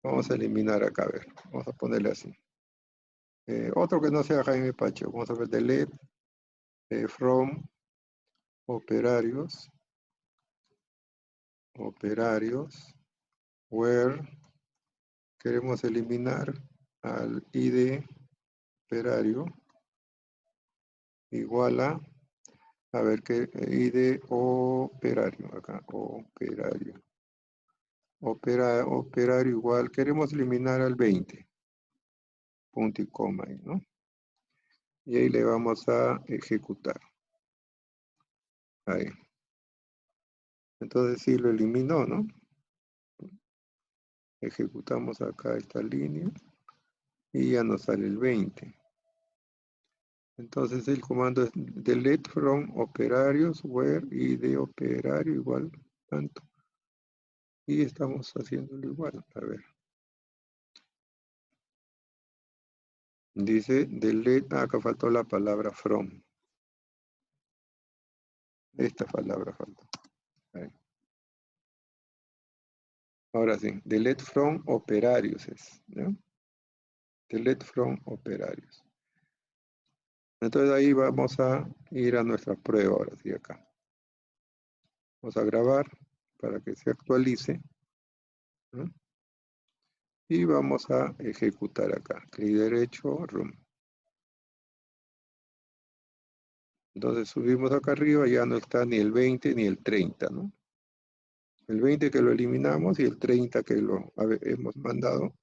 Vamos a eliminar acá, a ver. Vamos a ponerle así. Otro que no sea Jaime Pacho. Vamos a ver delete from operarios. Operarios. Where queremos eliminar al ID operario igual a ver qué ID operario acá, operario. Operario igual, queremos eliminar al 20. Punto y coma ahí, ¿no? Y ahí le vamos a ejecutar. Ahí. Entonces sí lo eliminó, ¿no? Ejecutamos acá esta línea y ya nos sale el 20. Entonces el comando es delete from operarios, where y de operario igual tanto. Y estamos haciéndolo igual. A ver. Dice delete, acá faltó la palabra from. Esta palabra faltó. Ahí. Ahora sí, delete from operarios es, ¿no? Delete from operarios. Entonces ahí vamos a ir a nuestra prueba ahora sí acá. Vamos a grabar para que se actualice, ¿no? Y vamos a ejecutar acá. Clic derecho, run. Entonces subimos acá arriba, ya no está ni el 20 ni el 30, ¿no? El 20 que lo eliminamos y el 30 que lo hemos mandado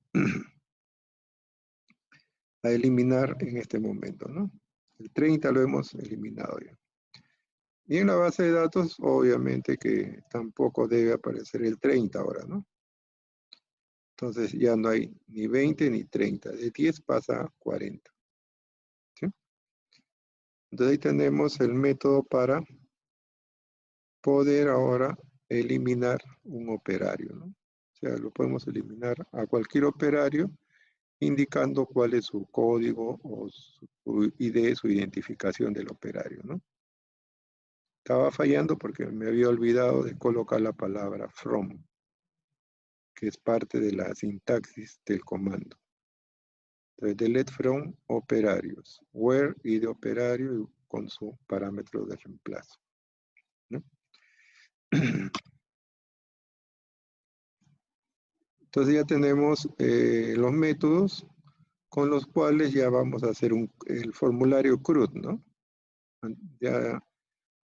a eliminar en este momento, ¿no? El 30 lo hemos eliminado ya. Y en la base de datos, obviamente que tampoco debe aparecer el 30 ahora, ¿no? Entonces ya no hay ni 20 ni 30. De 10 pasa a 40. ¿Sí? Entonces ahí tenemos el método para poder ahora eliminar un operario, ¿no? O sea, lo podemos eliminar a cualquier operario indicando cuál es su código o su ID, su identificación del operario, ¿no? Estaba fallando porque me había olvidado de colocar la palabra from, que es parte de la sintaxis del comando. Entonces, delete from operarios, where y de operario con su parámetro de reemplazo, ¿no? Entonces ya tenemos los métodos con los cuales ya vamos a hacer el formulario CRUD, ¿no? Ya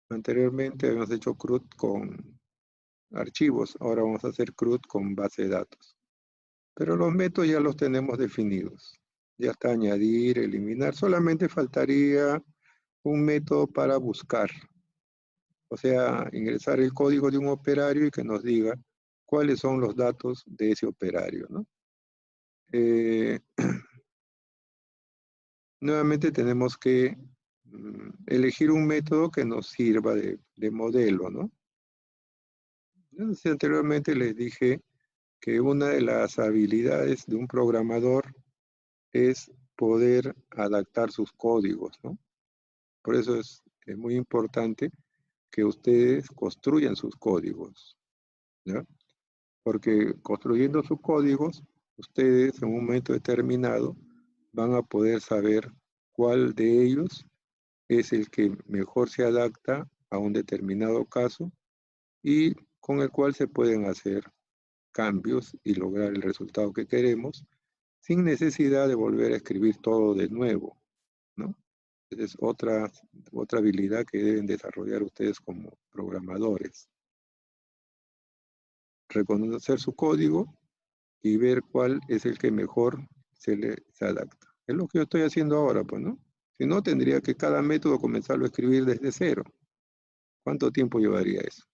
anteriormente habíamos hecho CRUD con archivos, ahora vamos a hacer CRUD con base de datos. Pero los métodos ya los tenemos definidos. Ya está añadir, eliminar. Solamente faltaría un método para buscar. O sea, ingresar el código de un operario y que nos diga cuáles son los datos de ese operario, ¿no? Nuevamente tenemos que elegir un método que nos sirva de modelo, ¿no? Entonces, anteriormente les dije que una de las habilidades de un programador es poder adaptar sus códigos, ¿no? Por eso es muy importante que ustedes construyan sus códigos, ¿ya? Porque construyendo sus códigos, ustedes en un momento determinado van a poder saber cuál de ellos es el que mejor se adapta a un determinado caso y con el cual se pueden hacer cambios y lograr el resultado que queremos sin necesidad de volver a escribir todo de nuevo, ¿no? Esa es otra habilidad que deben desarrollar ustedes como programadores. Reconocer su código y ver cuál es el que mejor se adapta. Es lo que yo estoy haciendo ahora, pues, ¿no? Si no, tendría que cada método comenzarlo a escribir desde cero. ¿Cuánto tiempo llevaría eso?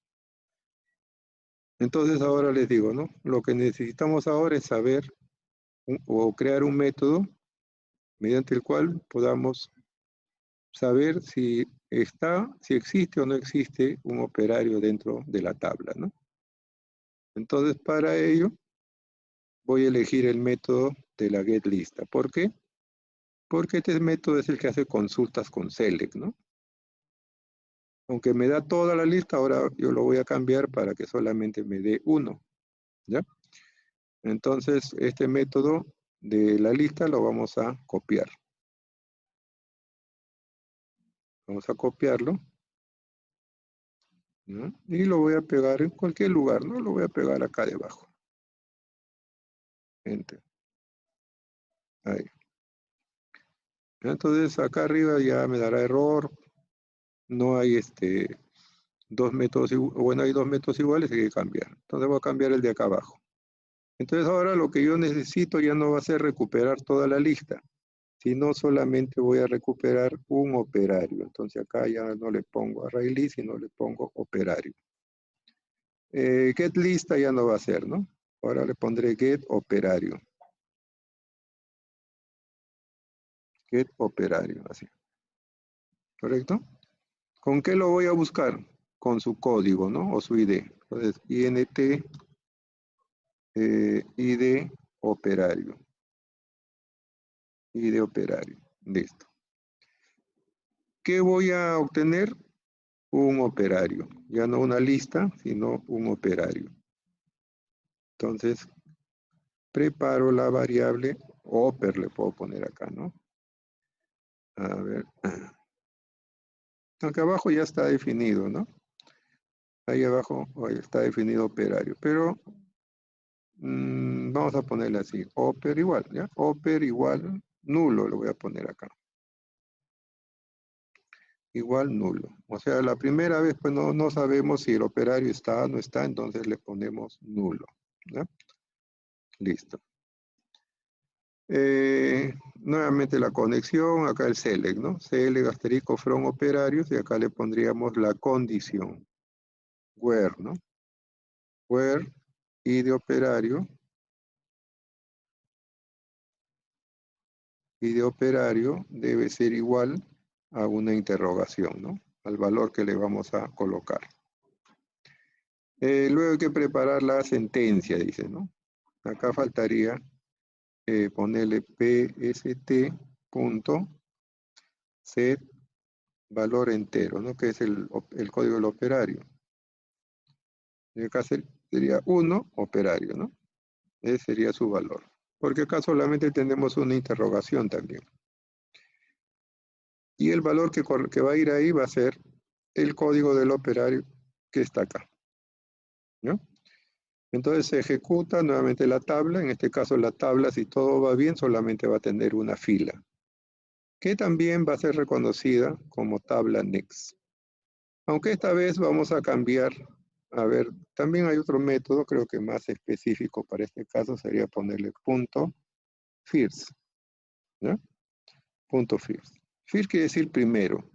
Entonces ahora les digo, ¿no? Lo que necesitamos ahora es saber o crear un método mediante el cual podamos saber si existe o no existe un operario dentro de la tabla, ¿no? Entonces para ello voy a elegir el método de la getLista. ¿Por qué? Porque este método es el que hace consultas con select, ¿no? Aunque me da toda la lista, ahora yo lo voy a cambiar para que solamente me dé uno, ¿ya? Entonces, este método de la lista lo vamos a copiar. Vamos a copiarlo, ¿no? Y lo voy a pegar en cualquier lugar, ¿no? Lo voy a pegar acá debajo. Enter. Ahí. Entonces, acá arriba ya me dará error. No hay dos métodos, bueno, hay dos métodos iguales, hay que cambiar. Entonces voy a cambiar el de acá abajo. Entonces ahora lo que yo necesito ya no va a ser recuperar toda la lista, sino solamente voy a recuperar un operario. Entonces acá ya no le pongo array list, sino le pongo operario. Get lista ya no va a ser, ¿no? Ahora le pondré get operario. Get operario, así. ¿Correcto? ¿Con qué lo voy a buscar? Con su código, ¿no? O su ID. Entonces, int ID operario. ID operario. Listo. ¿Qué voy a obtener? Un operario. Ya no una lista, sino un operario. Entonces, preparo la variable oper, le puedo poner acá, ¿no? A ver. Acá abajo ya está definido, ¿no? Ahí abajo está definido operario. Pero vamos a ponerle así. Oper igual, ¿ya? Oper igual nulo, lo voy a poner acá. Igual nulo. O sea, la primera vez pues no sabemos si el operario está o no está, entonces le ponemos nulo. ¿Ya? Listo. Nuevamente la conexión, acá el select, ¿no? Select asterisco from operarios y acá le pondríamos la condición. Where, ¿no? Where y de operario. Y de operario debe ser igual a una interrogación, ¿no? Al valor que le vamos a colocar. Luego hay que preparar la sentencia, dice, ¿no? Acá faltaría ponerle pst.set valor entero, ¿no? Que es el código del operario. Y acá sería 1 operario, ¿no? Ese sería su valor. Porque acá solamente tenemos una interrogación también. Y el valor que va a ir ahí va a ser el código del operario que está acá, ¿no? Entonces se ejecuta nuevamente la tabla. En este caso la tabla, si todo va bien, solamente va a tener una fila, que también va a ser reconocida como tabla next. Aunque esta vez vamos a cambiar, a ver, también hay otro método, creo que más específico para este caso sería ponerle punto first, ¿no? Punto first. First quiere decir primero.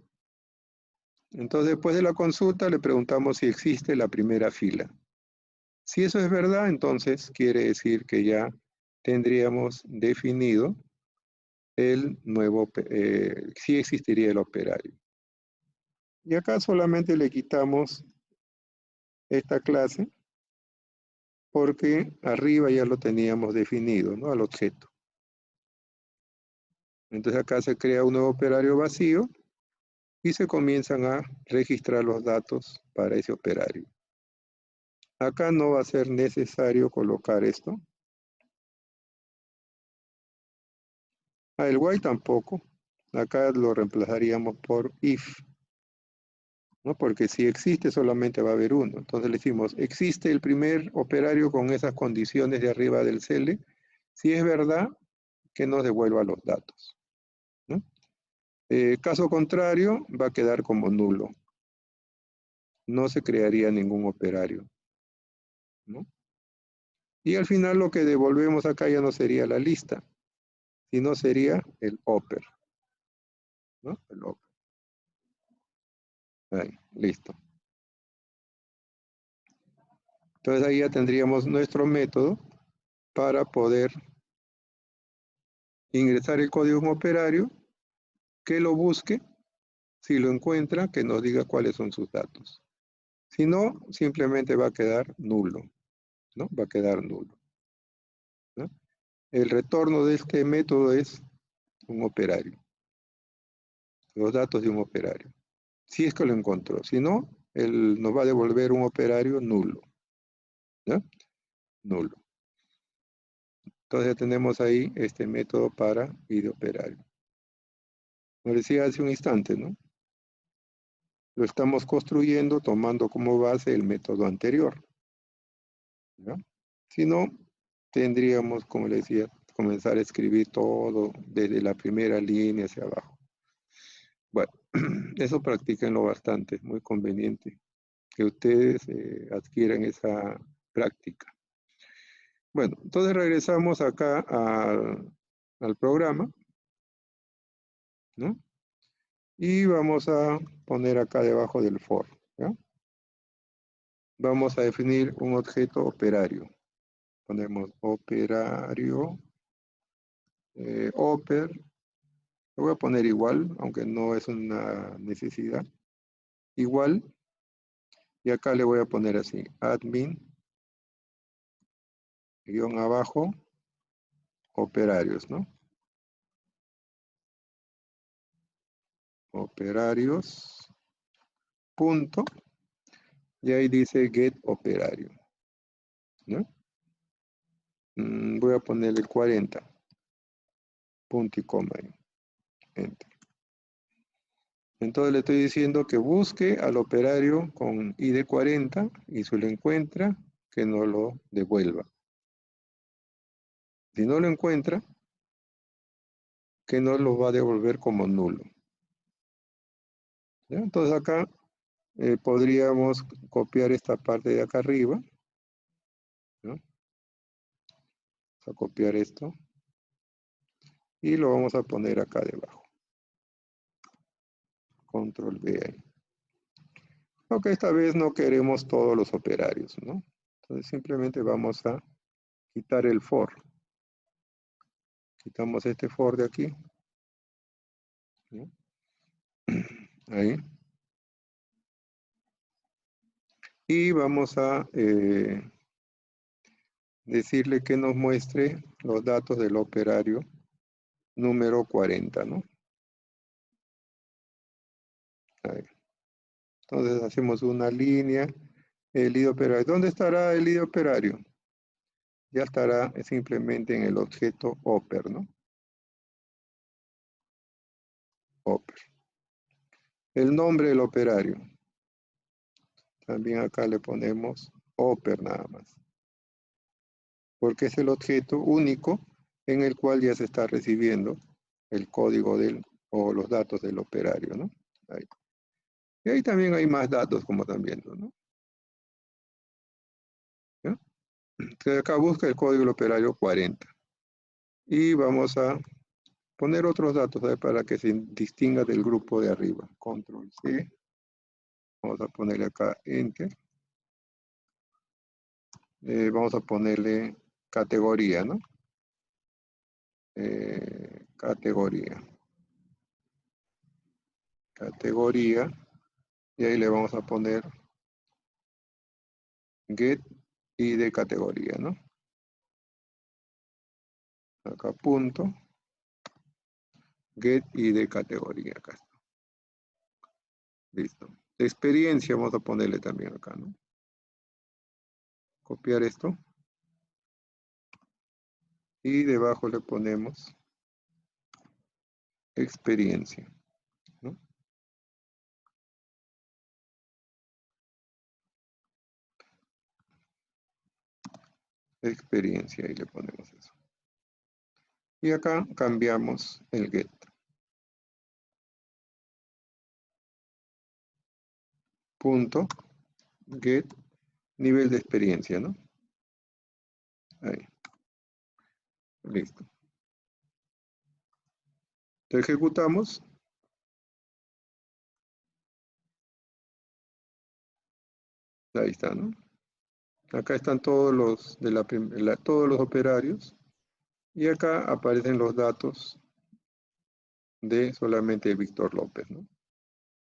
Entonces, después de la consulta, le preguntamos si existe la primera fila. Si eso es verdad, entonces quiere decir que ya tendríamos definido el nuevo, si existiría el operario. Y acá solamente le quitamos esta clase porque arriba ya lo teníamos definido, ¿no? Al objeto. Entonces acá se crea un nuevo operario vacío y se comienzan a registrar los datos para ese operario. Acá no va a ser necesario colocar esto. El while tampoco. Acá lo reemplazaríamos por if, ¿no? Porque si existe solamente va a haber uno. Entonces le decimos, existe el primer operario con esas condiciones de arriba del cele. Si es verdad, que nos devuelva los datos, ¿no? Caso contrario, va a quedar como nulo. No se crearía ningún operario, ¿no? Y al final lo que devolvemos acá ya no sería la lista, sino sería el oper, ¿no? El oper. Ahí, listo. Entonces ahí ya tendríamos nuestro método para poder ingresar el código en un operario, que lo busque, si lo encuentra, que nos diga cuáles son sus datos. Si no, simplemente va a quedar nulo, ¿no? Va a quedar nulo, ¿no? El retorno de este método es un operario, los datos de un operario. Si es que lo encontró, si no, él nos va a devolver un operario nulo, ¿no? Nulo. Entonces tenemos ahí este método para videooperario. Como decía hace un instante, ¿no? Lo estamos construyendo tomando como base el método anterior, ¿no? Si no, tendríamos, como les decía, comenzar a escribir todo desde la primera línea hacia abajo. Bueno, eso practíquenlo bastante, es muy conveniente que ustedes adquieran esa práctica. Bueno, entonces regresamos acá al programa, ¿no? Y vamos a poner acá debajo del for, ¿ya? Vamos a definir un objeto operario. Ponemos operario, oper, lo voy a poner igual, aunque no es una necesidad. Igual, y acá le voy a poner así, admin, guión abajo, operarios, ¿no? Operarios, punto, y ahí dice get operario, ¿no? Voy a ponerle 40, punto y coma ahí, enter. Entonces le estoy diciendo que busque al operario con ID 40 y si lo encuentra, que no lo devuelva. Si no lo encuentra, que no lo va a devolver como nulo. ¿Ya? Entonces acá podríamos copiar esta parte de acá arriba, ¿no? Vamos a copiar esto y lo vamos a poner acá debajo. Control V ahí. Ok, esta vez no queremos todos los operarios, ¿no? Entonces simplemente vamos a quitar el for. Quitamos este for de aquí, ¿no? Ahí. Y vamos a decirle que nos muestre los datos del operario número 40, ¿no? Ahí. Entonces hacemos una línea, el ID operario. ¿Dónde estará el ID operario? Ya estará simplemente en el objeto oper, ¿no? Oper. El nombre del operario. También acá le ponemos oper nada más. Porque es el objeto único en el cual ya se está recibiendo el código o los datos del operario, ¿no? Ahí. Y ahí también hay más datos, como están viendo, ¿no? ¿Ya? Entonces acá busca el código del operario 40. Y vamos a poner otros datos para que se distinga del grupo de arriba. Control C. Vamos a ponerle acá Enter. Vamos a ponerle categoría, ¿no? Categoría. Categoría. Y ahí le vamos a poner get ID categoría, ¿no? Acá punto. Get ID categoría. Acá está. Listo. Experiencia vamos a ponerle también acá, ¿no? Copiar esto. Y debajo le ponemos experiencia, ¿no? Experiencia, y le ponemos eso. Y acá cambiamos el get. Punto, get, nivel de experiencia, ¿no? Ahí. Listo. Lo ejecutamos. Ahí está, ¿no? Acá están todos los, todos los operarios. Y acá aparecen los datos de solamente Víctor López, ¿no?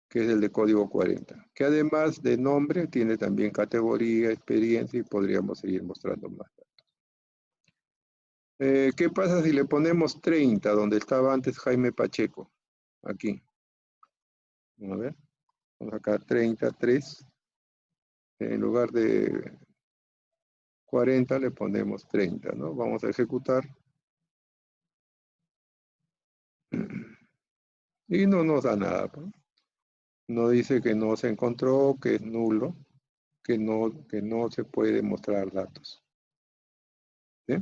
Que es el de código 40, que además de nombre tiene también categoría, experiencia y podríamos seguir mostrando más datos. ¿Qué pasa si le ponemos 30, donde estaba antes Jaime Pacheco? Aquí. A ver, vamos acá 33. En lugar de 40 le ponemos 30, ¿no? Vamos a ejecutar. Y no nos da nada, ¿no? No dice que no se encontró, que es nulo, que no se puede mostrar datos. ¿Sí?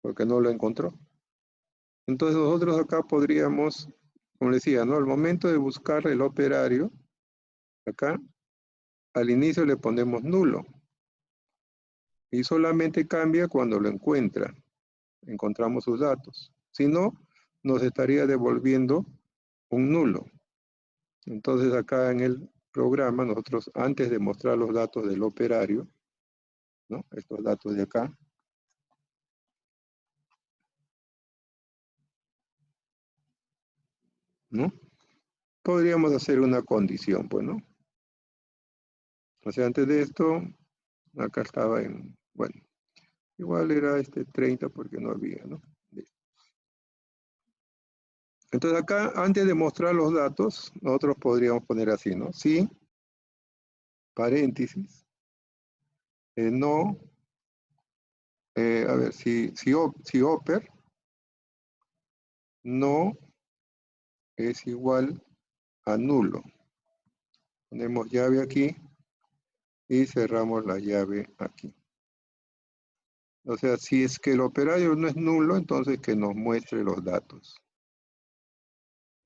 Porque no lo encontró. Entonces nosotros acá podríamos, como decía, ¿no? Al momento de buscar el operario, acá, al inicio le ponemos nulo. Y solamente cambia cuando lo encuentra. Encontramos sus datos. Si no, nos estaría devolviendo un nulo. Entonces acá en el programa, nosotros antes de mostrar los datos del operario, ¿no? Estos datos de acá, ¿no? Podríamos hacer una condición, pues, ¿no? O sea, antes de esto, acá estaba en, bueno, igual era 30 porque no había, ¿no? Entonces acá, antes de mostrar los datos, nosotros podríamos poner así, ¿no? Sí, paréntesis, no, a ver, si oper no es igual a nulo. Ponemos llave aquí y cerramos la llave aquí. O sea, si es que el operario no es nulo, entonces que nos muestre los datos.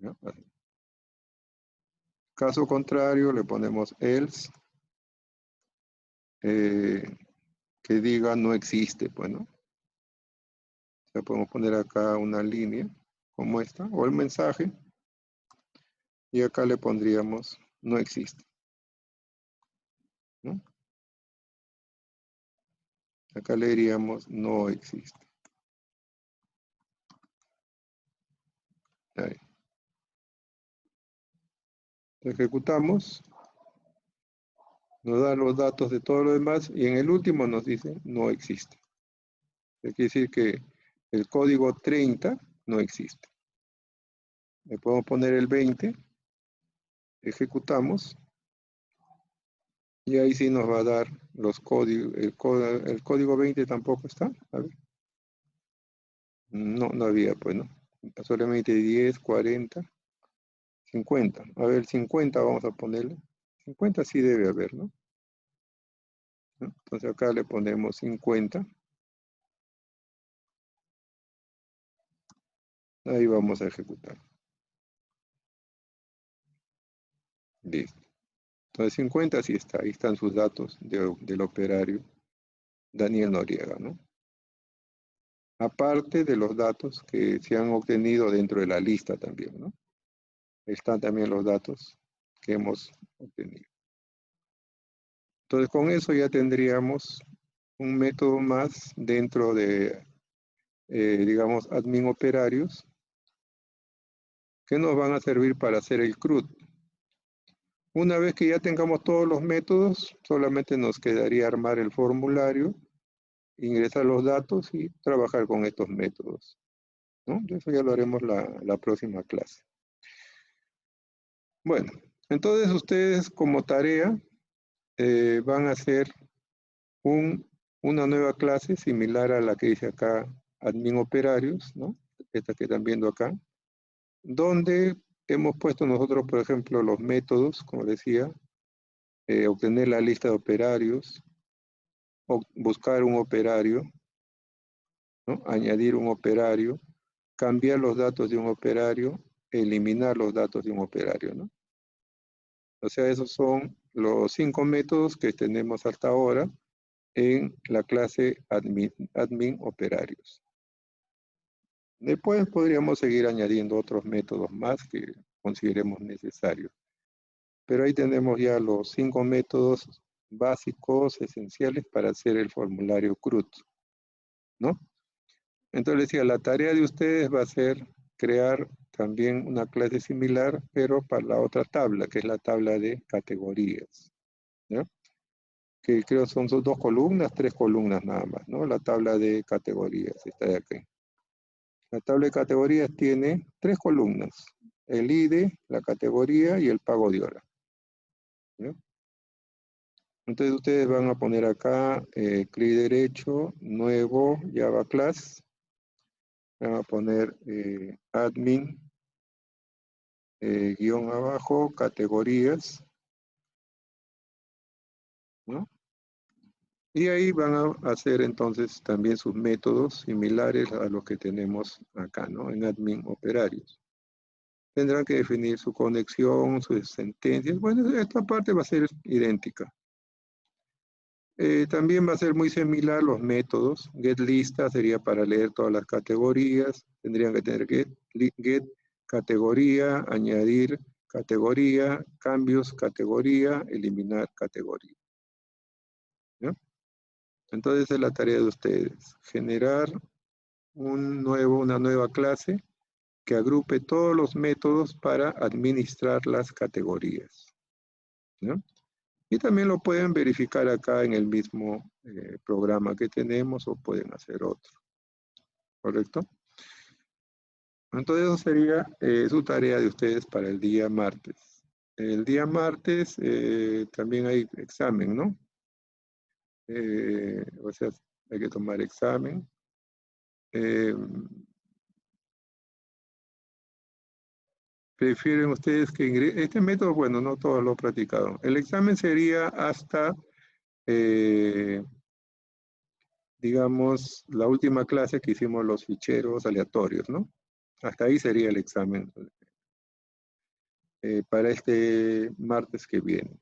¿No? Caso contrario, le ponemos else, que diga no existe, pues, ¿no? O sea, podemos poner acá una línea como esta, o el mensaje, y acá le pondríamos no existe, ¿no? Acá le diríamos no existe. Ahí. Ejecutamos, nos da los datos de todo lo demás, y en el último nos dice no existe. Quiere decir que el código 30 no existe. Le podemos poner el 20, ejecutamos, y ahí sí nos va a dar los códigos. El código 20 tampoco está. A ver. No había, pues, ¿no? Solamente 10, 40, 50. A ver, 50 vamos a ponerle. 50 sí debe haber, ¿no? Entonces acá le ponemos 50. Ahí vamos a ejecutar. Listo. Entonces 50 sí está. Ahí están sus datos del operario Daniel Noriega, ¿no? Aparte de los datos que se han obtenido dentro de la lista también, ¿no? Están también los datos que hemos obtenido. Entonces, con eso ya tendríamos un método más dentro de, digamos, admin operarios, que nos van a servir para hacer el CRUD. Una vez que ya tengamos todos los métodos, solamente nos quedaría armar el formulario, ingresar los datos y trabajar con estos métodos, ¿no? Eso ya lo haremos la próxima clase. Bueno, entonces ustedes como tarea van a hacer una nueva clase similar a la que dice acá, admin operarios, ¿no? Esta que están viendo acá, donde hemos puesto nosotros, por ejemplo, los métodos, como decía, obtener la lista de operarios, o buscar un operario, ¿no? Añadir un operario, cambiar los datos de un operario, eliminar los datos de un operario, ¿no? O sea, esos son los 5 métodos que tenemos hasta ahora en la clase admin operarios. Después podríamos seguir añadiendo otros métodos más que consideremos necesarios. Pero ahí tenemos ya los 5 métodos básicos, esenciales para hacer el formulario CRUD, ¿no? Entonces decía, la tarea de ustedes va a ser crear también una clase similar, pero para la otra tabla, que es la tabla de categorías, ¿ya? Que creo son 2 columnas, 3 columnas nada más, ¿no? La tabla de categorías está de aquí. La tabla de categorías tiene 3 columnas, el ID, la categoría y el pago de hora, ¿ya? Entonces ustedes van a poner acá clic derecho, nuevo, Java Class, van a poner admin, guión abajo, categorías, ¿no? Y ahí van a hacer entonces también sus métodos similares a los que tenemos acá, ¿no? En admin operarios. Tendrán que definir su conexión, sus sentencias. Bueno, esta parte va a ser idéntica. También va a ser muy similar los métodos. GetLista sería para leer todas las categorías. Tendrían que tener get categoría, añadir categoría, cambios categoría, eliminar categoría, ¿ya? Entonces es la tarea de ustedes. Generar una nueva clase que agrupe todos los métodos para administrar las categorías, ¿no? Y también lo pueden verificar acá en el mismo programa que tenemos o pueden hacer otro, ¿correcto? Entonces eso sería su tarea de ustedes para el día martes. El día martes también hay examen, ¿no? O sea, hay que tomar examen. ¿Prefieren ustedes que ingresen? Este método, bueno, no todos lo he practicado. El examen sería hasta, digamos, la última clase que hicimos los ficheros aleatorios, ¿no? Hasta ahí sería el examen para este martes que viene.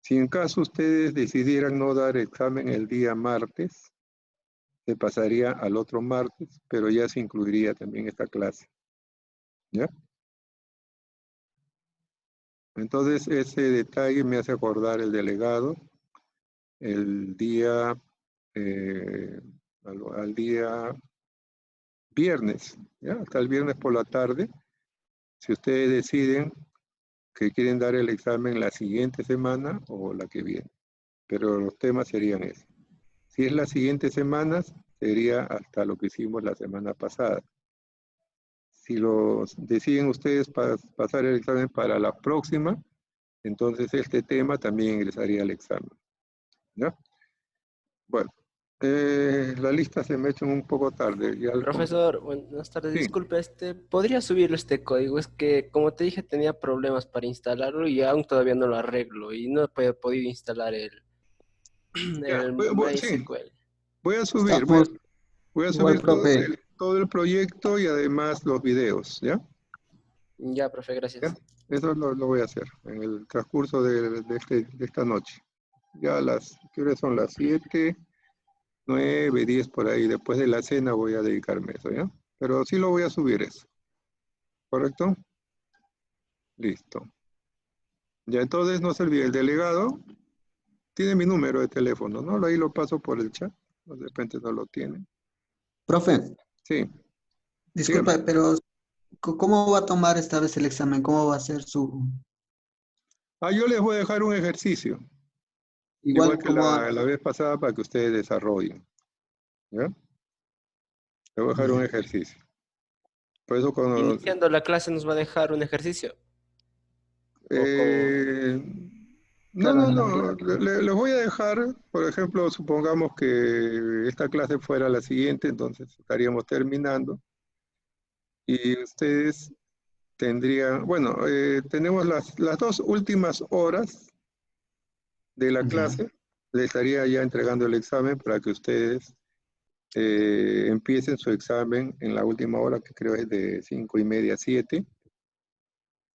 Si en caso ustedes decidieran no dar examen el día martes, se pasaría al otro martes, pero ya se incluiría también esta clase, ¿ya? Entonces ese detalle me hace acordar el delegado, el día, al día viernes, ¿ya? Hasta el viernes por la tarde, si ustedes deciden que quieren dar el examen la siguiente semana o la que viene, pero los temas serían esos. Si es la siguiente semana, sería hasta lo que hicimos la semana pasada. Si los deciden ustedes pasar el examen para la próxima, entonces este tema también ingresaría al examen, ¿ya? Bueno, la lista se me ha hecho un poco tarde. Ya Profesor, buenas tardes. sí, Disculpe, ¿podría subirlo este código? Es que, como te dije, tenía problemas para instalarlo y aún todavía no lo arreglo y no he podido instalar ya, el sí, MySQL. voy a subir, Estamos voy a igual, subir profe. todo el proyecto y además los videos, ¿ya? Ya, profe, ¿Ya? gracias. Eso lo voy a hacer en el transcurso de esta noche. Ya ¿qué horas son? Las 7, 9, 10 por ahí. Después de la cena voy a dedicarme a eso, ¿ya? Pero sí lo voy a subir eso. ¿Correcto? Listo. Ya entonces no se olvide el delegado. tiene mi número de teléfono, ¿no? Ahí lo paso por el chat. De repente no lo tiene. Profe, Sí, dígame. disculpa, pero ¿cómo va a tomar esta vez el examen? ¿Cómo va a ser su... Yo les voy a dejar un ejercicio, igual Igual que como... la vez pasada para que ustedes desarrollen. ¿Ya? Les voy a dejar un ejercicio. Por eso cuando... Iniciando la clase nos va a dejar un ejercicio. ¿O cómo? Eh, no, Claro, no, en la no. clase. Les voy a dejar, por ejemplo, supongamos que esta clase fuera la siguiente, entonces estaríamos terminando y ustedes tendrían, bueno, tenemos las 2 últimas horas de la Ya. clase, les estaría ya entregando el examen para que ustedes empiecen su examen en la última hora, que creo es de 5:30 a 7,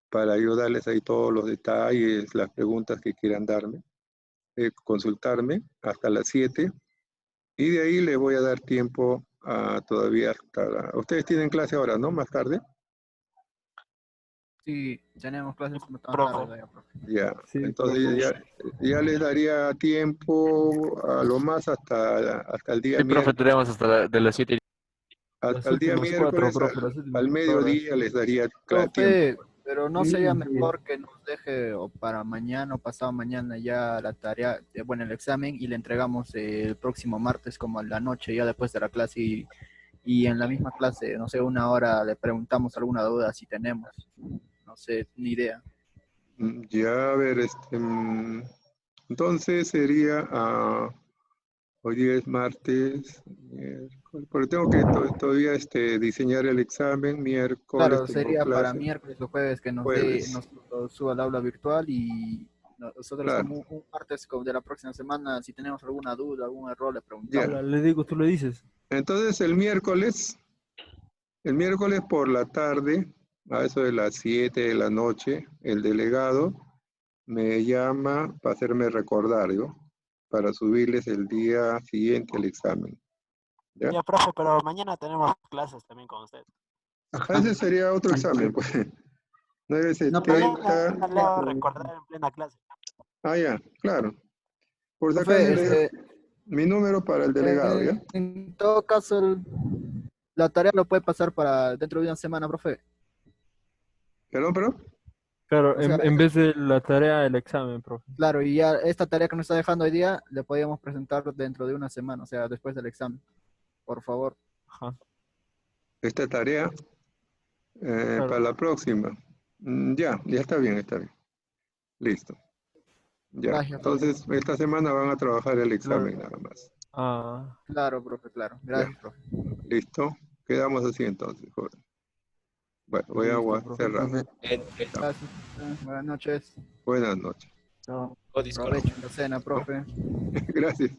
para ayudarles ahí todos los detalles, las preguntas que quieran darme. Consultarme hasta las 7 y de ahí le voy a dar tiempo a todavía Ustedes tienen clase ahora, ¿no? Más tarde. Sí, tenemos clases más Profe. tarde, ya, profe. Ya, Sí, entonces profe. ya les daría tiempo a lo más hasta el día Sí, profe, miércoles. tenemos hasta de las 7. Hasta Las el día últimas 4, miércoles profe, las al últimas 4 horas. mediodía les daría tiempo. Profe, pero no Sí, sería sí. mejor que nos deje o para mañana o pasado mañana ya la tarea, bueno, el examen y le entregamos el próximo martes como en la noche, ya después de la clase y en la misma clase, no sé, una hora le preguntamos alguna duda si tenemos, no sé, ni idea. Ya, a ver, entonces sería hoy día es martes, miércoles, porque tengo que todavía diseñar el examen, miércoles Claro, tengo sería para clase, miércoles o jueves que jueves, nos lo suba al aula virtual y nosotros claro, como un martes de la próxima semana, si tenemos alguna duda, algún error, le preguntamos. ya. Le digo, tú le dices. Entonces el miércoles por la tarde, a eso de las 7 de la noche, el delegado me llama para hacerme recordar, ¿yo? Para subirles el día siguiente el examen, ¿ya? Ya, profe, pero mañana tenemos clases también con usted. Ajá. Ese sería otro examen, pues. No, pero yo... Mañana le hago recordar en plena clase. Ya, claro. Por si acaso Profe, le dejo mi número para el delegado, ¿ya? en todo caso, la tarea lo puede pasar para dentro de una semana, profe. Perdón. Claro, O sea, en vez de la tarea, el examen, profe. claro, y ya esta tarea que nos está dejando hoy día, le podríamos presentar dentro de una semana, o sea, después del examen. Por favor. Ajá, Esta tarea para claro. la próxima. Ya está bien, está bien. Listo. Ya. Gracias, profe. Entonces, esta semana van a trabajar el Claro. examen nada más. Ah, Claro, profe, claro. Ya. Gracias, profe. Listo. Quedamos así entonces, joven. Bueno, voy listo, a profe. cerrar. Profe, Chao. Gracias. Buenas noches. Buenas noches. chao. O Discord. Provecho en la cena, profe. Gracias.